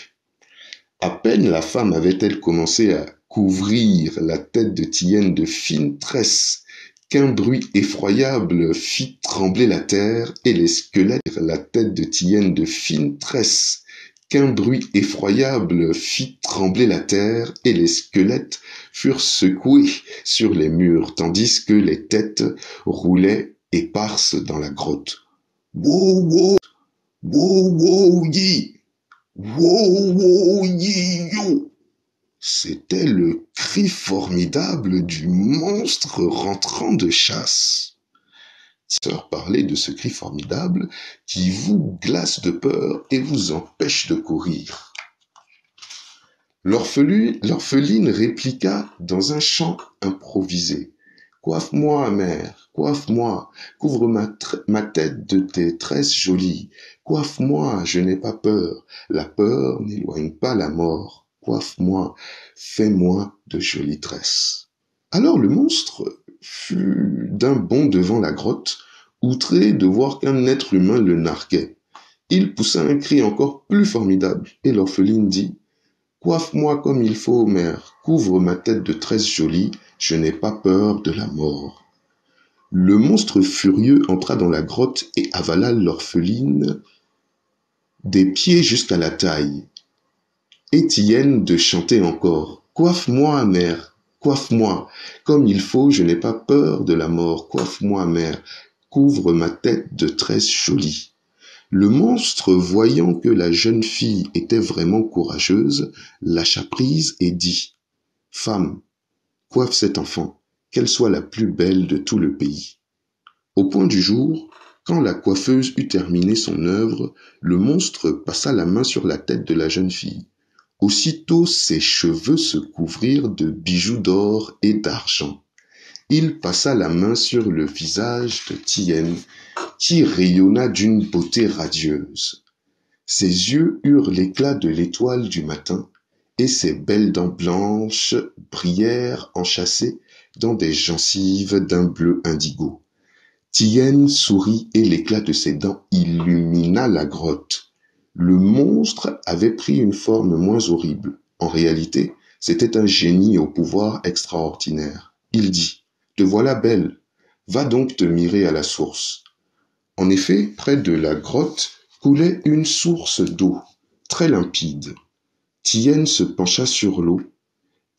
À peine la femme avait-elle commencé à couvrir la tête de Tienne de fines tresses qu'un bruit effroyable fit trembler la terre et les squelettes. La tête de Tienne de fines tresses qu'un bruit effroyable fit trembler la terre et les squelettes furent secoués sur les murs, tandis que les têtes roulaient éparses dans la grotte. Wow, wow, wow, wow, yi, wow, wow, yi, yo. C'était le cri formidable du monstre rentrant de chasse. Sœur parlait de ce cri formidable qui vous glace de peur et vous empêche de courir. L'orpheline répliqua dans un chant improvisé. « Coiffe-moi, mère, coiffe-moi, couvre ma tête de tes tresses jolies. Coiffe-moi, je n'ai pas peur, la peur n'éloigne pas la mort. Coiffe-moi, fais-moi de jolies tresses. » Alors le monstre fut d'un bond devant la grotte, outré de voir qu'un être humain le narguait. Il poussa un cri encore plus formidable, et l'orpheline dit: « Coiffe-moi comme il faut, mère, couvre ma tête de tresses jolies, je n'ai pas peur de la mort. » Le monstre furieux entra dans la grotte et avala l'orpheline des pieds jusqu'à la taille. Étienne de chanter encore: « Coiffe-moi, mère, coiffe-moi, comme il faut, je n'ai pas peur de la mort. Coiffe-moi, mère, couvre ma tête de tresses jolies. » Le monstre, voyant que la jeune fille était vraiment courageuse, lâcha prise et dit: « Femme, coiffe cette enfant, qu'elle soit la plus belle de tout le pays. » Au point du jour, quand la coiffeuse eut terminé son œuvre, le monstre passa la main sur la tête de la jeune fille. Aussitôt ses cheveux se couvrirent de bijoux d'or et d'argent. Il passa la main sur le visage de Tienne, qui rayonna d'une beauté radieuse. Ses yeux eurent l'éclat de l'étoile du matin, et ses belles dents blanches brillèrent enchâssées dans des gencives d'un bleu indigo. Tien sourit et l'éclat de ses dents illumina la grotte. Le monstre avait pris une forme moins horrible. En réalité, c'était un génie au pouvoir extraordinaire. Il dit, « Te voilà belle, va donc te mirer à la source. » En effet, près de la grotte coulait une source d'eau, très limpide. Tien se pencha sur l'eau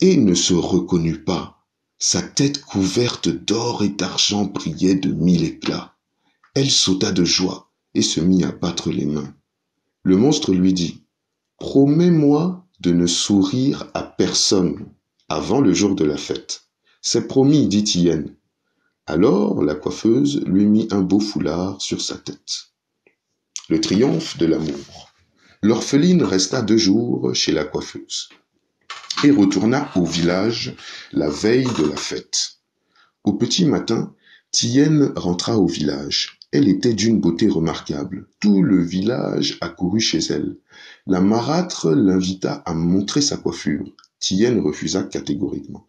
et ne se reconnut pas. Sa tête couverte d'or et d'argent brillait de mille éclats. Elle sauta de joie et se mit à battre les mains. Le monstre lui dit, « Promets-moi de ne sourire à personne avant le jour de la fête. »« C'est promis, dit Tien. » Alors la coiffeuse lui mit un beau foulard sur sa tête. Le triomphe de l'amour. L'orpheline resta 2 jours chez la coiffeuse et retourna au village la veille de la fête. Au petit matin, Tien rentra au village. Elle était d'une beauté remarquable. Tout le village accourut chez elle. La marâtre l'invita à montrer sa coiffure. Tien refusa catégoriquement.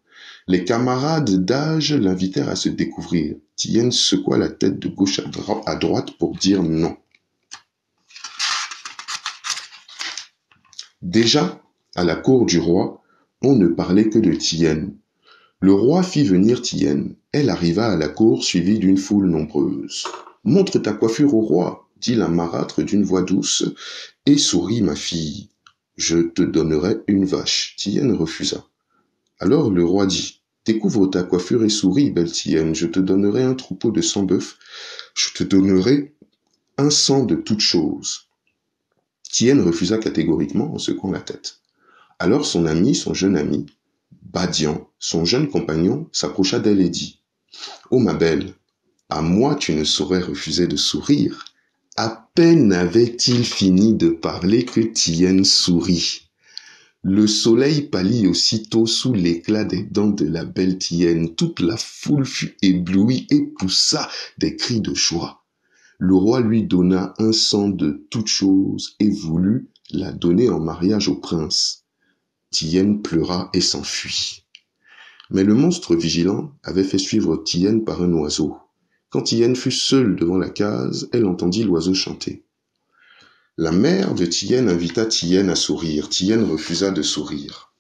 Les camarades d'âge l'invitèrent à se découvrir. Tien secoua la tête de gauche à droite pour dire non. Déjà, à la cour du roi, on ne parlait que de Tien. Le roi fit venir Tien. Elle arriva à la cour suivie d'une foule nombreuse. « Montre ta coiffure au roi, dit la marâtre d'une voix douce, et souris ma fille. Je te donnerai une vache. » Tien refusa. Alors le roi dit, « Découvre ta coiffure et souris, belle Tien, je te donnerai un troupeau de 100 bœufs, je te donnerai un sang de toutes choses. » Tien refusa catégoriquement en secouant la tête. Alors son jeune ami, Badian, son jeune compagnon, s'approcha d'elle et dit, « Oh ma belle, à moi tu ne saurais refuser de sourire. » À peine avait-il fini de parler que Tien sourit. Le soleil pâlit aussitôt sous l'éclat des dents de la belle Tien. Toute la foule fut éblouie et poussa des cris de joie. Le roi lui donna un sang de toute chose et voulut la donner en mariage au prince. Tien pleura et s'enfuit. Mais le monstre vigilant avait fait suivre Tien par un oiseau. Quand Tien fut seule devant la case, elle entendit l'oiseau chanter. La mère de Tien invita Tien à sourire. Tien refusa de sourire.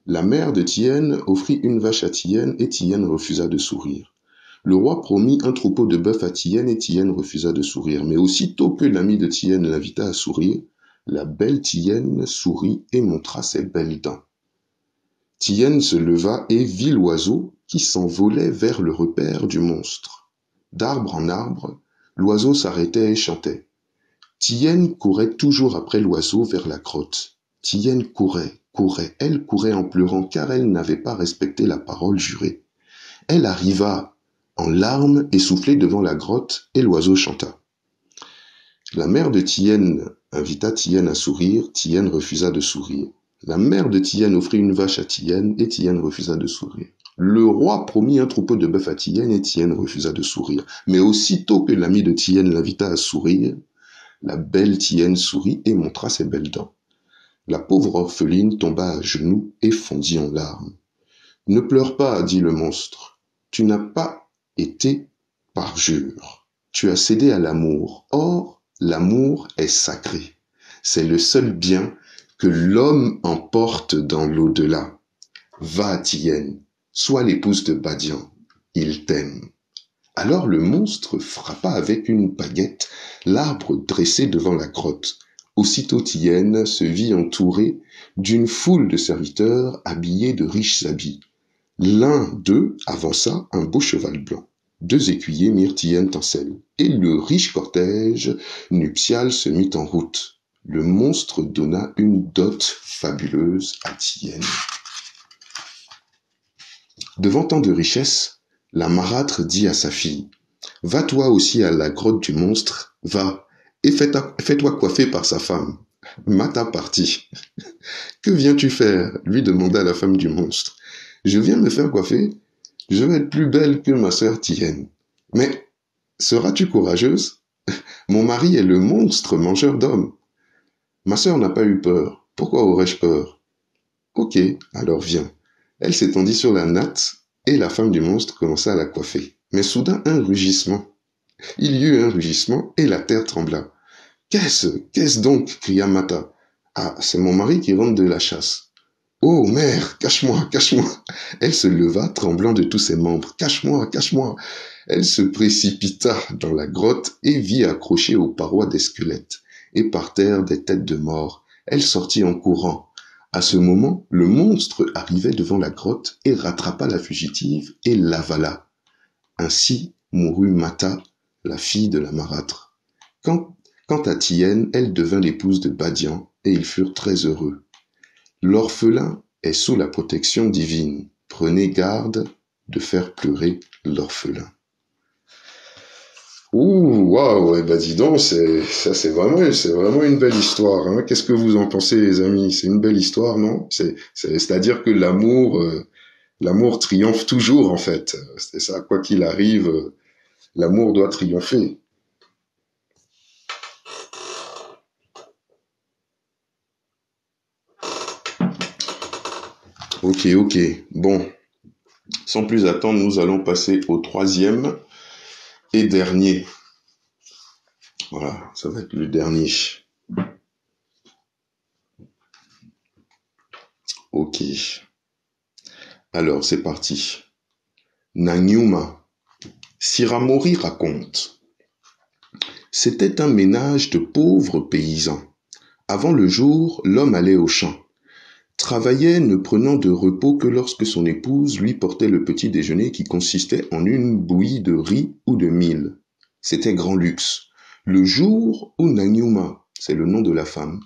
La mère de Tien offrit une vache à Tien et Tien refusa de sourire. Le roi promit un troupeau de bœufs à Tien et Tien refusa de sourire. Mais aussitôt que l'ami de Tien l'invita à sourire, la belle Tien sourit et montra ses belles dents. Tien se leva et vit l'oiseau qui s'envolait vers le repère du monstre. D'arbre en arbre, l'oiseau s'arrêtait et chantait. Tien courait toujours après l'oiseau vers la grotte. Tien courait, elle courait en pleurant car elle n'avait pas respecté la parole jurée. Elle arriva en larmes essoufflée devant la grotte et l'oiseau chanta. La mère de Tien invita Tien à sourire, Tien refusa de sourire. La mère de Tien offrit une vache à Tien et Tien refusa de sourire. Le roi promit un troupeau de bœufs à Tien et Tien refusa de sourire. Mais aussitôt que l'ami de Tien l'invita à sourire, la belle Tien sourit et montra ses belles dents. La pauvre orpheline tomba à genoux et fondit en larmes. « Ne pleure pas, dit le monstre. Tu n'as pas été parjure. Tu as cédé à l'amour. Or, l'amour est sacré. C'est le seul bien que l'homme emporte dans l'au-delà. Va, Tien, sois l'épouse de Badian. Il t'aime. » Alors le monstre frappa avec une baguette l'arbre dressé devant la grotte. Aussitôt Tien se vit entouré d'une foule de serviteurs habillés de riches habits. L'un d'eux avança un beau cheval blanc. 2 écuyers mirent Tien en selle, et le riche cortège nuptial se mit en route. Le monstre donna une dot fabuleuse à Tien. Devant tant de richesses, la marâtre dit à sa fille, « Va toi aussi à la grotte du monstre, va, et fais-toi coiffer par sa femme. » Mata partit. « Que viens-tu faire ?» lui demanda la femme du monstre. « Je viens me faire coiffer. Je vais être plus belle que ma sœur Tien. »« Mais seras-tu courageuse ? Mon mari est le monstre mangeur d'hommes. » Ma sœur n'a pas eu peur. Pourquoi aurais-je peur ? Ok, alors viens. Elle s'étendit sur la natte et la femme du monstre commença à la coiffer. Mais soudain, un rugissement. Il y eut un rugissement et la terre trembla. Qu'est-ce donc? Cria Mata. Ah, c'est mon mari qui rentre de la chasse. Oh, mère, cache-moi, cache-moi. Elle se leva, tremblant de tous ses membres. Cache-moi, cache-moi. Elle se précipita dans la grotte et vit accrochées aux parois des squelettes et par terre des têtes de mort. Elle sortit en courant. À ce moment, le monstre arrivait devant la grotte et rattrapa la fugitive et l'avala. Ainsi mourut Mata, la fille de la marâtre. Quant à Tienne, elle devint l'épouse de Badian, et ils furent très heureux. L'orphelin est sous la protection divine. Prenez garde de faire pleurer l'orphelin. Ouh, waouh, eh ben dis donc, c'est vraiment une belle histoire, hein. Qu'est-ce que vous en pensez, les amis? C'est une belle histoire, non? C'est-à-dire que l'amour triomphe toujours, en fait. C'est ça, quoi qu'il arrive, l'amour doit triompher. Ok. Bon, sans plus attendre, nous allons passer au troisième et dernier. Voilà, ça va être le dernier. Ok. Alors, c'est parti. Nanyuma. Siramori raconte. C'était un ménage de pauvres paysans. Avant le jour, l'homme allait au champ. Travaillait ne prenant de repos que lorsque son épouse lui portait le petit déjeuner qui consistait en une bouillie de riz ou de mil. C'était grand luxe. Le jour où Nanyuma, c'est le nom de la femme,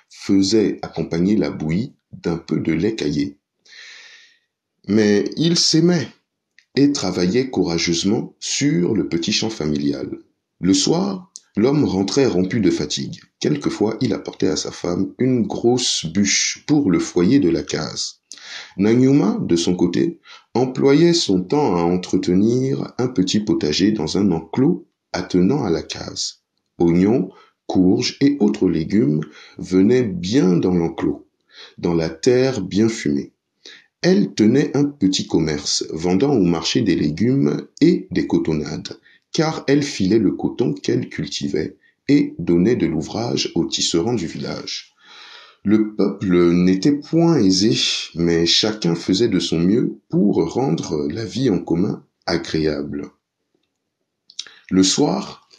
faisait accompagner la bouillie d'un peu de lait caillé. Mais il s'aimait et travaillait courageusement sur le petit champ familial. Le soir, l'homme rentrait rompu de fatigue. Quelquefois, il apportait à sa femme une grosse bûche pour le foyer de la case. Nanyuma, de son côté, employait son temps à entretenir un petit potager dans un enclos attenant à la case. Oignons, courges et autres légumes venaient bien dans l'enclos, dans la terre bien fumée. Elle tenait un petit commerce, vendant au marché des légumes et des cotonnades, car elle filait le coton qu'elle cultivait et donnait de l'ouvrage aux tisserands du village. Le peuple n'était point aisé, mais chacun faisait de son mieux pour rendre la vie en commun agréable. Le soir,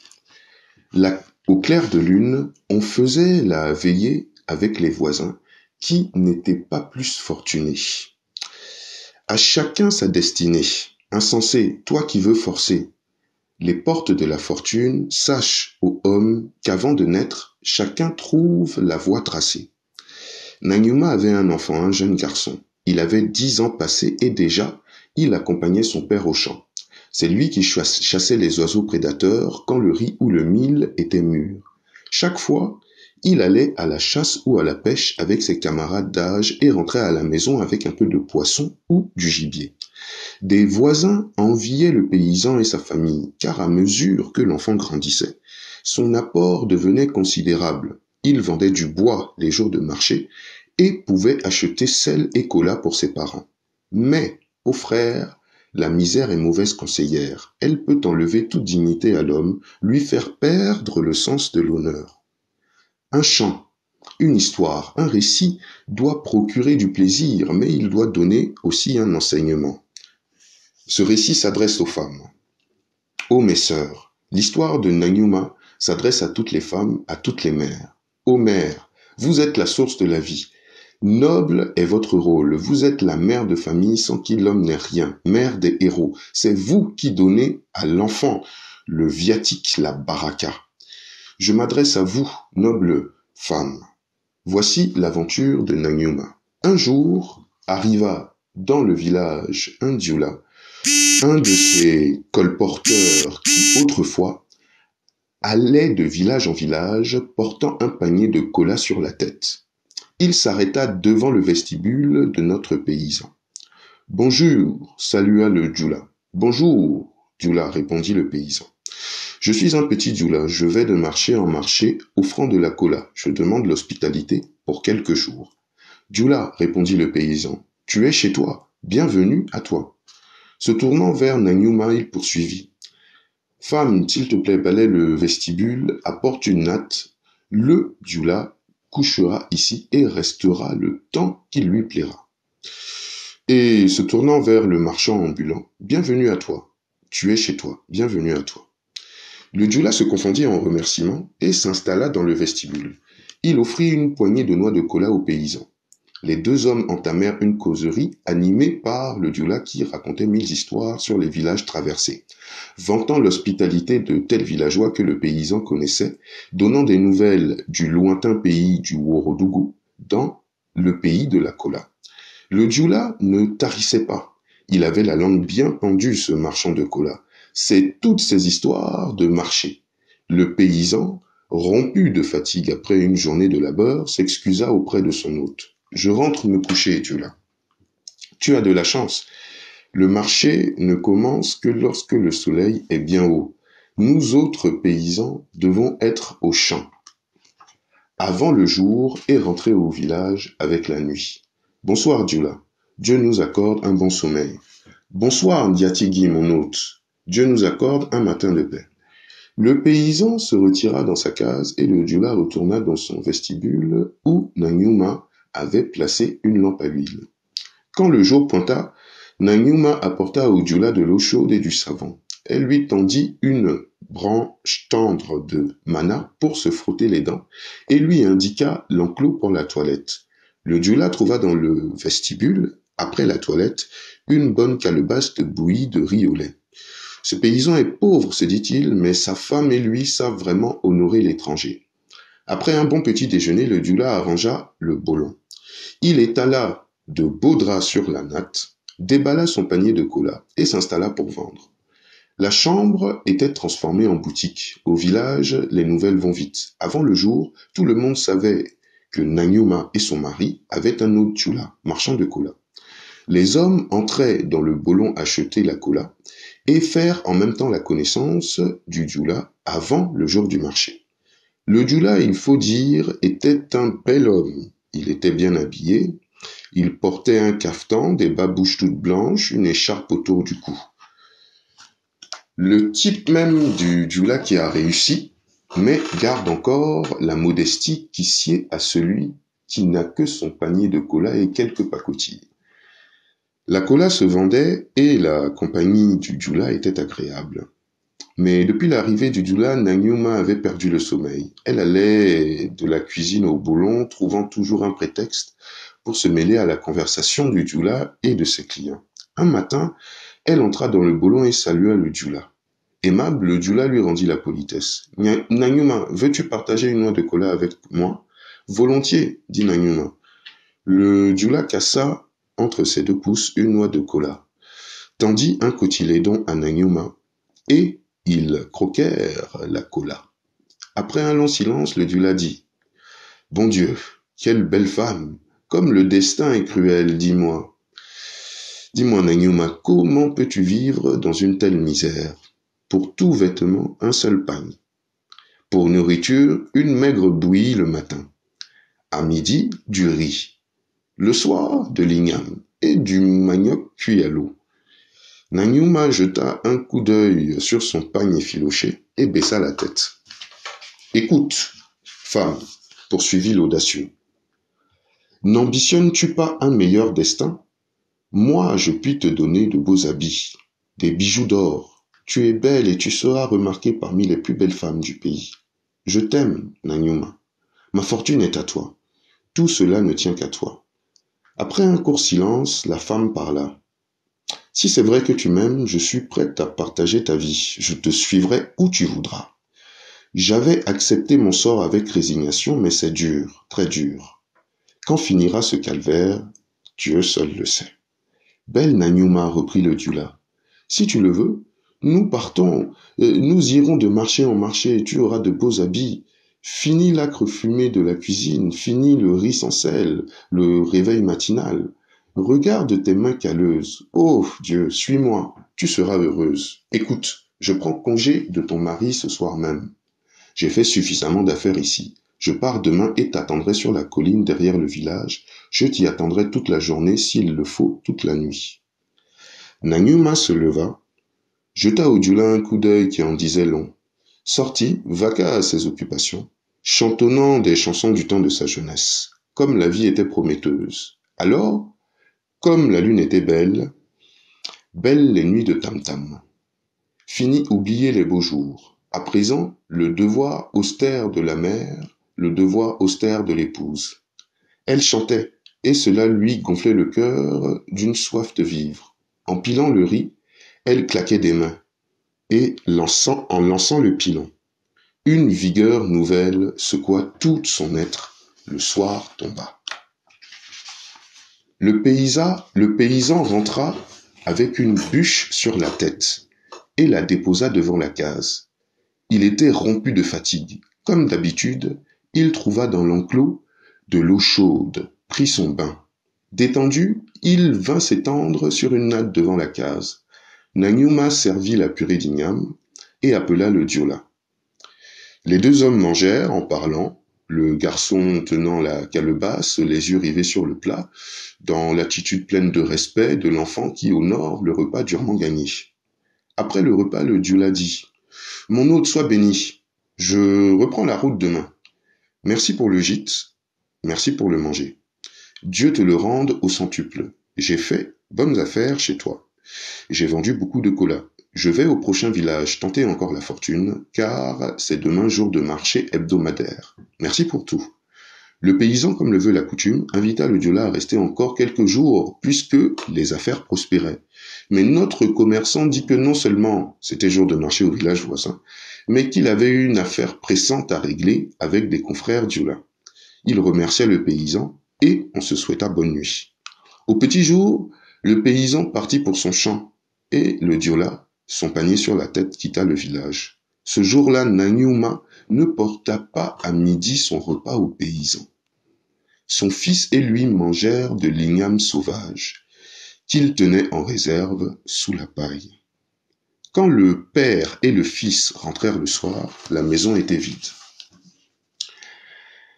au clair de lune, on faisait la veillée avec les voisins qui n'étaient pas plus fortunés. À chacun sa destinée. Insensé, toi qui veux forcer les portes de la fortune, sache, ô homme, qu'avant de naître, chacun trouve la voie tracée. Nanyuma avait un enfant, un jeune garçon. Il avait 10 ans passés et déjà, il accompagnait son père au champ. C'est lui qui chassait les oiseaux prédateurs quand le riz ou le mil était mûr. Chaque fois, il allait à la chasse ou à la pêche avec ses camarades d'âge et rentrait à la maison avec un peu de poisson ou du gibier. Des voisins enviaient le paysan et sa famille, car à mesure que l'enfant grandissait, son apport devenait considérable. Il vendait du bois les jours de marché et pouvait acheter sel et cola pour ses parents. Mais, ô frère, la misère est mauvaise conseillère. Elle peut enlever toute dignité à l'homme, lui faire perdre le sens de l'honneur. Un chant, une histoire, un récit doit procurer du plaisir, mais il doit donner aussi un enseignement. Ce récit s'adresse aux femmes. Ô mes sœurs, l'histoire de Nanyuma s'adresse à toutes les femmes, à toutes les mères. Ô mères, vous êtes la source de la vie. Noble est votre rôle. Vous êtes la mère de famille sans qui l'homme n'est rien, mère des héros. C'est vous qui donnez à l'enfant le viatique, la baraka. Je m'adresse à vous, noble femme. Voici l'aventure de Nanyuma. Un jour, arriva dans le village un dioula, un de ces colporteurs qui, autrefois, allait de village en village portant un panier de cola sur la tête. Il s'arrêta devant le vestibule de notre paysan. « Bonjour, salua le dioula. « Bonjour, dioula, répondit le paysan. Je suis un petit dioula, je vais de marché en marché, offrant de la cola. Je demande l'hospitalité pour quelques jours. Dioula, répondit le paysan, tu es chez toi. Bienvenue à toi. Se tournant vers Nanyuma, il poursuivit. Femme, s'il te plaît, balaie le vestibule, apporte une natte. Le Djula couchera ici et restera le temps qu'il lui plaira. Et se tournant vers le marchand ambulant, bienvenue à toi. Tu es chez toi, bienvenue à toi. Le Djula se confondit en remerciements et s'installa dans le vestibule. Il offrit une poignée de noix de cola aux paysans. Les deux hommes entamèrent une causerie animée par le Djula qui racontait 1000 histoires sur les villages traversés, vantant l'hospitalité de tels villageois que le paysan connaissait, donnant des nouvelles du lointain pays du Worodougou dans le pays de la cola. Le Djula ne tarissait pas. Il avait la langue bien pendue, ce marchand de cola. C'est toutes ces histoires de marché. Le paysan, rompu de fatigue après une journée de labeur, s'excusa auprès de son hôte. « Je rentre me coucher, Djula. »« Tu as de la chance. Le marché ne commence que lorsque le soleil est bien haut. Nous autres paysans devons être au champ avant le jour et rentrer au village avec la nuit. Bonsoir, Djula. Dieu nous accorde un bon sommeil. Bonsoir, Ndiatigi, mon hôte. Dieu nous accorde un matin de paix. » Le paysan se retira dans sa case et le Djula retourna dans son vestibule où Nanyuma avait placé une lampe à huile. Quand le jour pointa, Nanyuma apporta au Djula de l'eau chaude et du savon. Elle lui tendit une branche tendre de mana pour se frotter les dents et lui indiqua l'enclos pour la toilette. Le Djula trouva dans le vestibule, après la toilette, une bonne calebasse de bouillie de riz au lait. Ce paysan est pauvre, se dit-il, mais sa femme et lui savent vraiment honorer l'étranger. Après un bon petit déjeuner, le Djula arrangea le bolon. Il étala de beaux draps sur la natte, déballa son panier de cola et s'installa pour vendre. La chambre était transformée en boutique. Au village, les nouvelles vont vite. Avant le jour, tout le monde savait que Nanyuma et son mari avaient un autre Djula, marchand de cola. Les hommes entraient dans le bolon acheter la cola et faire en même temps la connaissance du Djula avant le jour du marché. Le Djula, il faut dire, était un bel homme. Il était bien habillé. Il portait un caftan, des babouches toutes blanches, une écharpe autour du cou. Le type même du Djula qui a réussi, mais garde encore la modestie qui sied à celui qui n'a que son panier de cola et quelques pacotilles. La cola se vendait et la compagnie du Djula était agréable. Mais depuis l'arrivée du Djula, Nanyuma avait perdu le sommeil. Elle allait de la cuisine au bolon, trouvant toujours un prétexte pour se mêler à la conversation du Djula et de ses clients. Un matin, elle entra dans le bolon et salua le Djula. Aimable, le Djula lui rendit la politesse. « Nanyuma, veux-tu partager une noix de cola avec moi ?»« Volontiers, dit Nanyuma. » Le Djula cassa entre ses deux pouces une noix de cola, tendit un cotylédon à Nanyuma et ils croquèrent la cola. Après un long silence, le Djula dit « Bon Dieu, quelle belle femme! Comme le destin est cruel, dis-moi. Dis-moi, Nanyuma, comment peux-tu vivre dans une telle misère? Pour tout vêtement, un seul pagne. Pour nourriture, une maigre bouillie le matin. À midi, du riz. Le soir, de l'igname et du manioc cuit à l'eau. » Nanyuma jeta un coup d'œil sur son pagne effiloché et baissa la tête. « Écoute, femme, poursuivit l'audacieux, n'ambitionnes-tu pas un meilleur destin? Moi, je puis te donner de beaux habits, des bijoux d'or. Tu es belle et tu seras remarquée parmi les plus belles femmes du pays. Je t'aime, Nanyuma. Ma fortune est à toi. Tout cela ne tient qu'à toi. » Après un court silence, la femme parla. « Si c'est vrai que tu m'aimes, je suis prête à partager ta vie. Je te suivrai où tu voudras. J'avais accepté mon sort avec résignation, mais c'est dur, très dur. Quand finira ce calvaire, Dieu seul le sait. » « Belle Nanyuma, reprit le Djula, si tu le veux, nous partons, nous irons de marché en marché, tu auras de beaux habits. Fini l'âcre fumée de la cuisine, fini le riz sans sel, le réveil matinal. Regarde tes mains calleuses. Oh Dieu, suis-moi, tu seras heureuse. Écoute, je prends congé de ton mari ce soir même. J'ai fait suffisamment d'affaires ici. Je pars demain et t'attendrai sur la colline derrière le village. Je t'y attendrai toute la journée, s'il le faut, toute la nuit. » Nanyuma se leva, jeta au Djula un coup d'œil qui en disait long, sortit, vaqua à ses occupations, chantonnant des chansons du temps de sa jeunesse, comme la vie était prometteuse. Alors, comme la lune était belle, belles les nuits de tam-tam. Fini oublier les beaux jours. À présent, le devoir austère de la mère, le devoir austère de l'épouse. Elle chantait, et cela lui gonflait le cœur d'une soif de vivre. En pilant le riz, elle claquait des mains, et en lançant le pilon. Une vigueur nouvelle secoua tout son être. Le soir tomba. Le paysan rentra avec une bûche sur la tête et la déposa devant la case. Il était rompu de fatigue. Comme d'habitude, il trouva dans l'enclos de l'eau chaude, prit son bain. Détendu, il vint s'étendre sur une natte devant la case. Nanyuma servit la purée d'igname et appela le Diola. Les deux hommes mangèrent en parlant, le garçon tenant la calebasse, les yeux rivés sur le plat, dans l'attitude pleine de respect de l'enfant qui honore le repas durement gagné. Après le repas, le Diola dit « Mon hôte soit béni, je reprends la route demain. Merci pour le gîte, merci pour le manger. Dieu te le rende au centuple. J'ai fait bonnes affaires chez toi. J'ai vendu beaucoup de cola. Je vais au prochain village tenter encore la fortune, car c'est demain jour de marché hebdomadaire. Merci pour tout. » Le paysan, comme le veut la coutume, invita le Diola à rester encore quelques jours, puisque les affaires prospéraient. Mais notre commerçant dit que non seulement c'était jour de marché au village voisin, mais qu'il avait une affaire pressante à régler avec des confrères Diola. Il remercia le paysan et on se souhaita bonne nuit. Au petit jour, le paysan partit pour son champ et le Diola, son panier sur la tête, quitta le village. Ce jour-là, Nanyuma ne porta pas à midi son repas au paysan. Son fils et lui mangèrent de l'igname sauvage, qu'il tenait en réserve sous la paille. Quand le père et le fils rentrèrent le soir, la maison était vide.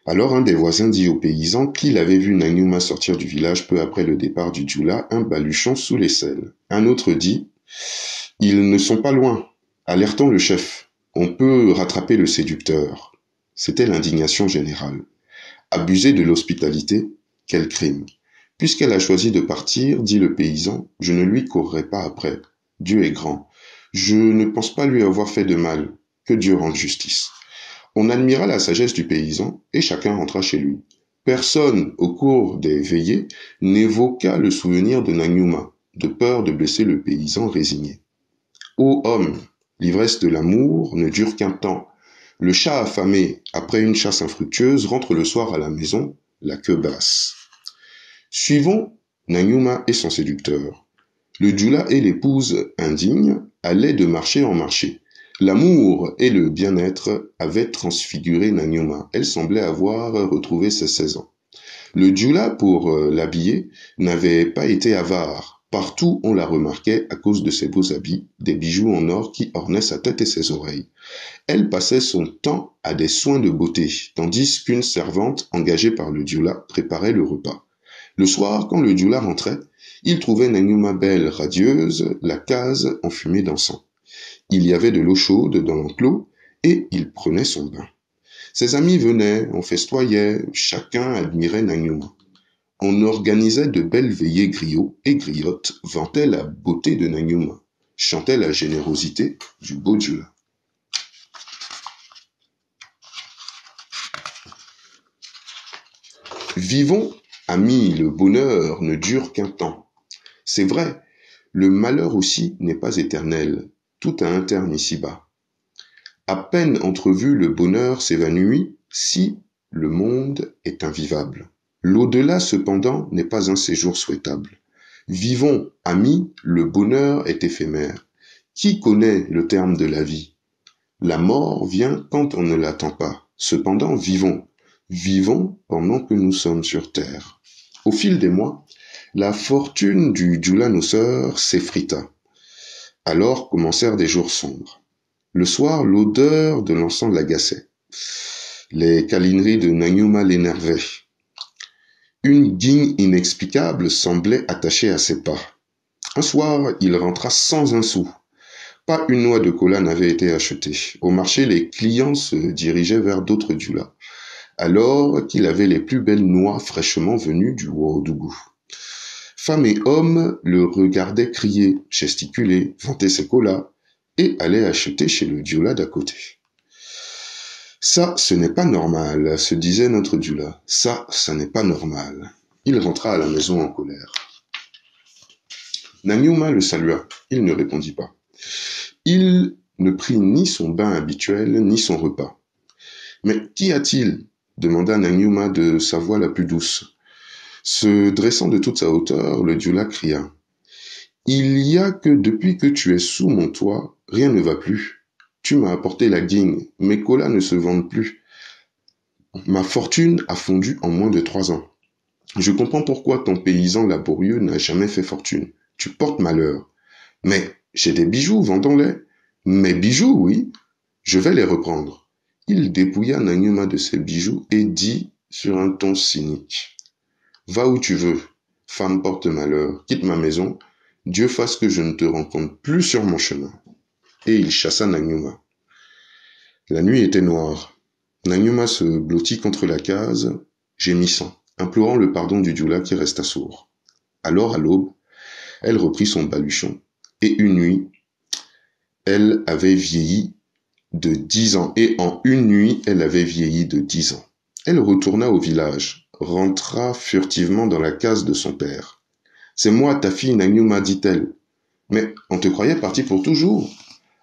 Alors un des voisins dit au paysan qu'il avait vu Nanyuma sortir du village peu après le départ du Diola, un baluchon sous l'aisselle. Un autre dit « Ils ne sont pas loin, alertons le chef, on peut rattraper le séducteur. » C'était l'indignation générale. Abuser de l'hospitalité, quel crime! Puisqu'elle a choisi de partir, dit le paysan, je ne lui courrai pas après. Dieu est grand. Je ne pense pas lui avoir fait de mal. Que Dieu rende justice. On admira la sagesse du paysan et chacun rentra chez lui. Personne, au cours des veillées, n'évoqua le souvenir de Nanyuma, de peur de blesser le paysan résigné. Ô homme, l'ivresse de l'amour ne dure qu'un temps. Le chat affamé, après une chasse infructueuse, rentre le soir à la maison, la queue basse. Suivons Nanyuma et son séducteur. Le Diola et l'épouse indigne allaient de marché en marché. L'amour et le bien-être avaient transfiguré Nanyuma. Elle semblait avoir retrouvé ses 16 ans. Le Diola, pour l'habiller, n'avait pas été avare. Partout, on la remarquait à cause de ses beaux habits, des bijoux en or qui ornaient sa tête et ses oreilles. Elle passait son temps à des soins de beauté, tandis qu'une servante engagée par le Diola préparait le repas. Le soir, quand le Diola rentrait, il trouvait Nanyuma belle, radieuse, la case enfumée d'encens. Il y avait de l'eau chaude dans l'enclos et il prenait son bain. Ses amis venaient, on festoyait, chacun admirait Nanyuma. On organisait de belles veillées griots et griottes, vantait la beauté de Nanyuma, chantait la générosité du beau Diola. Vivons, amis, le bonheur ne dure qu'un temps. C'est vrai, le malheur aussi n'est pas éternel, tout a un terme ici-bas. À peine entrevu, le bonheur s'évanouit si le monde est invivable. L'au-delà, cependant, n'est pas un séjour souhaitable. Vivons, amis, le bonheur est éphémère. Qui connaît le terme de la vie? La mort vient quand on ne l'attend pas. Cependant, vivons. Vivons pendant que nous sommes sur terre. Au fil des mois, la fortune du Diola Noceur s'effrita. Alors commencèrent des jours sombres. Le soir, l'odeur de l'encens l'agaçait. Les câlineries de Nanyuma l'énervaient. Une guigne inexplicable semblait attachée à ses pas. Un soir, il rentra sans un sou. Pas une noix de cola n'avait été achetée. Au marché, les clients se dirigeaient vers d'autres djullas, alors qu'il avait les plus belles noix fraîchement venues du Ouagadougou. Femmes et hommes le regardaient crier, gesticuler, vanter ses colas, et allaient acheter chez le djullah d'à côté. Ça, ce n'est pas normal, se disait notre djullah. Ça n'est pas normal. Il rentra à la maison en colère. Nanyuma le salua. Il ne répondit pas. Il ne prit ni son bain habituel, ni son repas. « Mais qu'y a-t-il » demanda Nanyuma de sa voix la plus douce. Se dressant de toute sa hauteur, le djullah cria. « Il y a que depuis que tu es sous mon toit, rien ne va plus. Tu m'as apporté la guigne, mes colas ne se vendent plus. Ma fortune a fondu en moins de 3 ans. Je comprends pourquoi ton paysan laborieux n'a jamais fait fortune. Tu portes malheur. Mais j'ai des bijoux, vendons-les. Mes bijoux, oui. Je vais les reprendre. » Il dépouilla Nanyuma de ses bijoux et dit sur un ton cynique. « Va où tu veux, femme porte-malheur, quitte ma maison, Dieu fasse que je ne te rencontre plus sur mon chemin. » Et il chassa Nanyuma. La nuit était noire. Nanyuma se blottit contre la case, gémissant, implorant le pardon du djullah qui resta sourd. Alors, à l'aube, elle reprit son baluchon, et une nuit, elle avait vieilli de 10 ans, et en une nuit, elle avait vieilli de 10 ans. Elle retourna au village, rentra furtivement dans la case de son père. « C'est moi, ta fille Nanyuma, dit-elle. Mais on te croyait partie pour toujours. »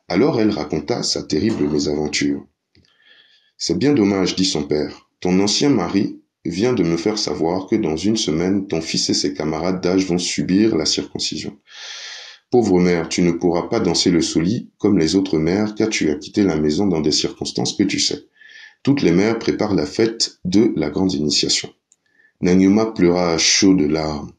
Alors elle raconta sa terrible mésaventure. « C'est bien dommage, dit son père. Ton ancien mari vient de me faire savoir que dans une semaine, ton fils et ses camarades d'âge vont subir la circoncision. Pauvre mère, tu ne pourras pas danser le soli comme les autres mères car tu as quitté la maison dans des circonstances que tu sais. Toutes les mères préparent la fête de la grande initiation. » Nanyuma pleura à chaudes larmes.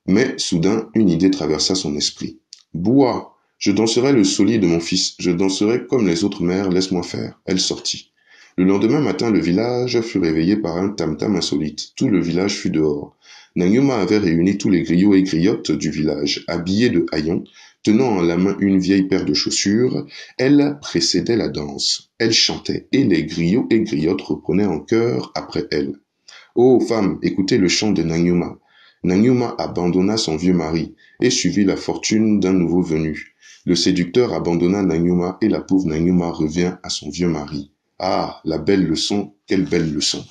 Mais soudain, une idée traversa son esprit. « Bois, je danserai le soli de mon fils, je danserai comme les autres mères, laisse-moi faire. » Elle sortit. Le lendemain matin, le village fut réveillé par un tam-tam insolite. Tout le village fut dehors. Nanyuma avait réuni tous les griots et griottes du village, habillés de haillons, tenant en la main une vieille paire de chaussures. Elle précédait la danse. Elle chantait, et les griots et griottes reprenaient en chœur après elle. « Ô femme, écoutez le chant de Nanyuma. » Nanyuma abandonna son vieux mari et suivit la fortune d'un nouveau venu. Le séducteur abandonna Nanyuma et la pauvre Nanyuma revient à son vieux mari. Ah, la belle leçon, quelle belle leçon!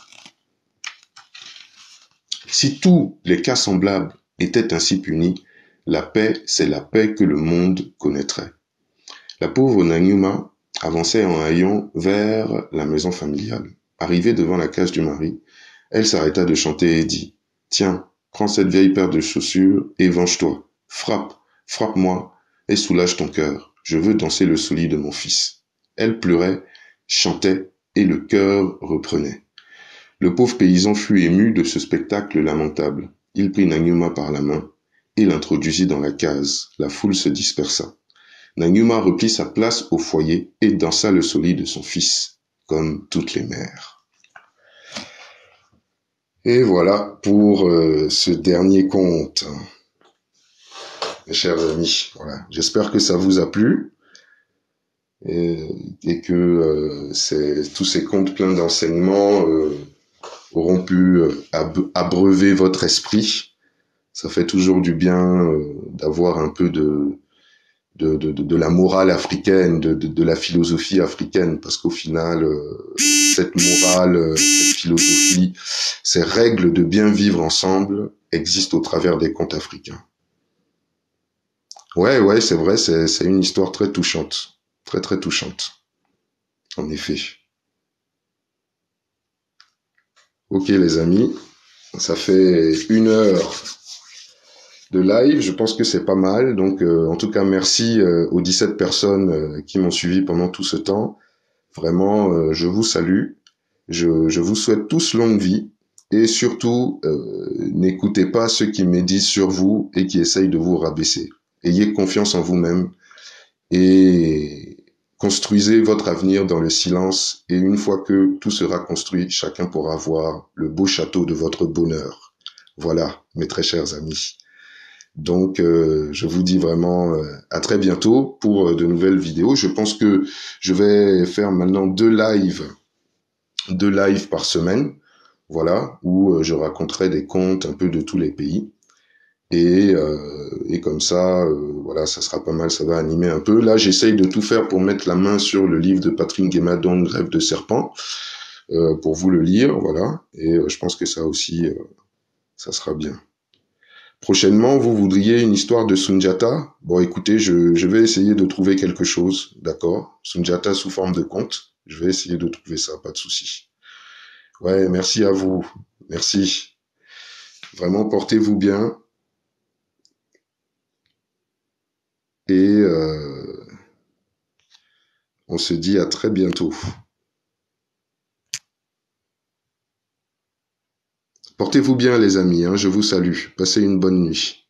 Si tous les cas semblables étaient ainsi punis, la paix, c'est la paix que le monde connaîtrait. La pauvre Nanyuma avançait en haillons vers la maison familiale. Arrivée devant la cage du mari, elle s'arrêta de chanter et dit « Tiens, prends cette vieille paire de chaussures et venge-toi. Frappe, frappe-moi et soulage ton cœur. Je veux danser le soli de mon fils. » Elle pleurait, chantait et le cœur reprenait. Le pauvre paysan fut ému de ce spectacle lamentable. Il prit Nanyuma par la main et l'introduisit dans la case. La foule se dispersa. Nanyuma reprit sa place au foyer et dansa le soli de son fils, comme toutes les mères. Et voilà pour ce dernier conte, mes chers amis. Voilà. J'espère que ça vous a plu et que tous ces contes pleins d'enseignements auront pu abreuver votre esprit. Ça fait toujours du bien d'avoir un peu de la morale africaine, de la philosophie africaine, parce qu'au final, cette morale, cette philosophie, ces règles de bien vivre ensemble existent au travers des contes africains. Ouais, c'est vrai, c'est une histoire très touchante, très très touchante, en effet. Ok les amis, ça fait 1 heure de live, je pense que c'est pas mal. Donc, en tout cas, merci aux 17 personnes qui m'ont suivi pendant tout ce temps. Vraiment, je vous salue. Je vous souhaite tous longue vie. Et surtout, n'écoutez pas ceux qui méditent sur vous et qui essayent de vous rabaisser. Ayez confiance en vous-même et construisez votre avenir dans le silence. Et une fois que tout sera construit, chacun pourra voir le beau château de votre bonheur. Voilà, mes très chers amis. Donc, je vous dis vraiment à très bientôt pour de nouvelles vidéos. Je pense que je vais faire maintenant deux lives par semaine, voilà, où je raconterai des contes un peu de tous les pays. Et comme ça, voilà, ça sera pas mal, ça va animer un peu. Là, j'essaye de tout faire pour mettre la main sur le livre de Patrick Guémadon, Grève de serpent, pour vous le lire, voilà. Et je pense que ça aussi, ça sera bien. Prochainement, vous voudriez une histoire de Sundiata? Bon, écoutez, je vais essayer de trouver quelque chose, d'accord? Sundiata sous forme de conte. Je vais essayer de trouver ça, pas de souci. Ouais, merci à vous. Merci. Vraiment, portez-vous bien. Et on se dit à très bientôt. Portez-vous bien, les amis, hein, je vous salue. Passez une bonne nuit.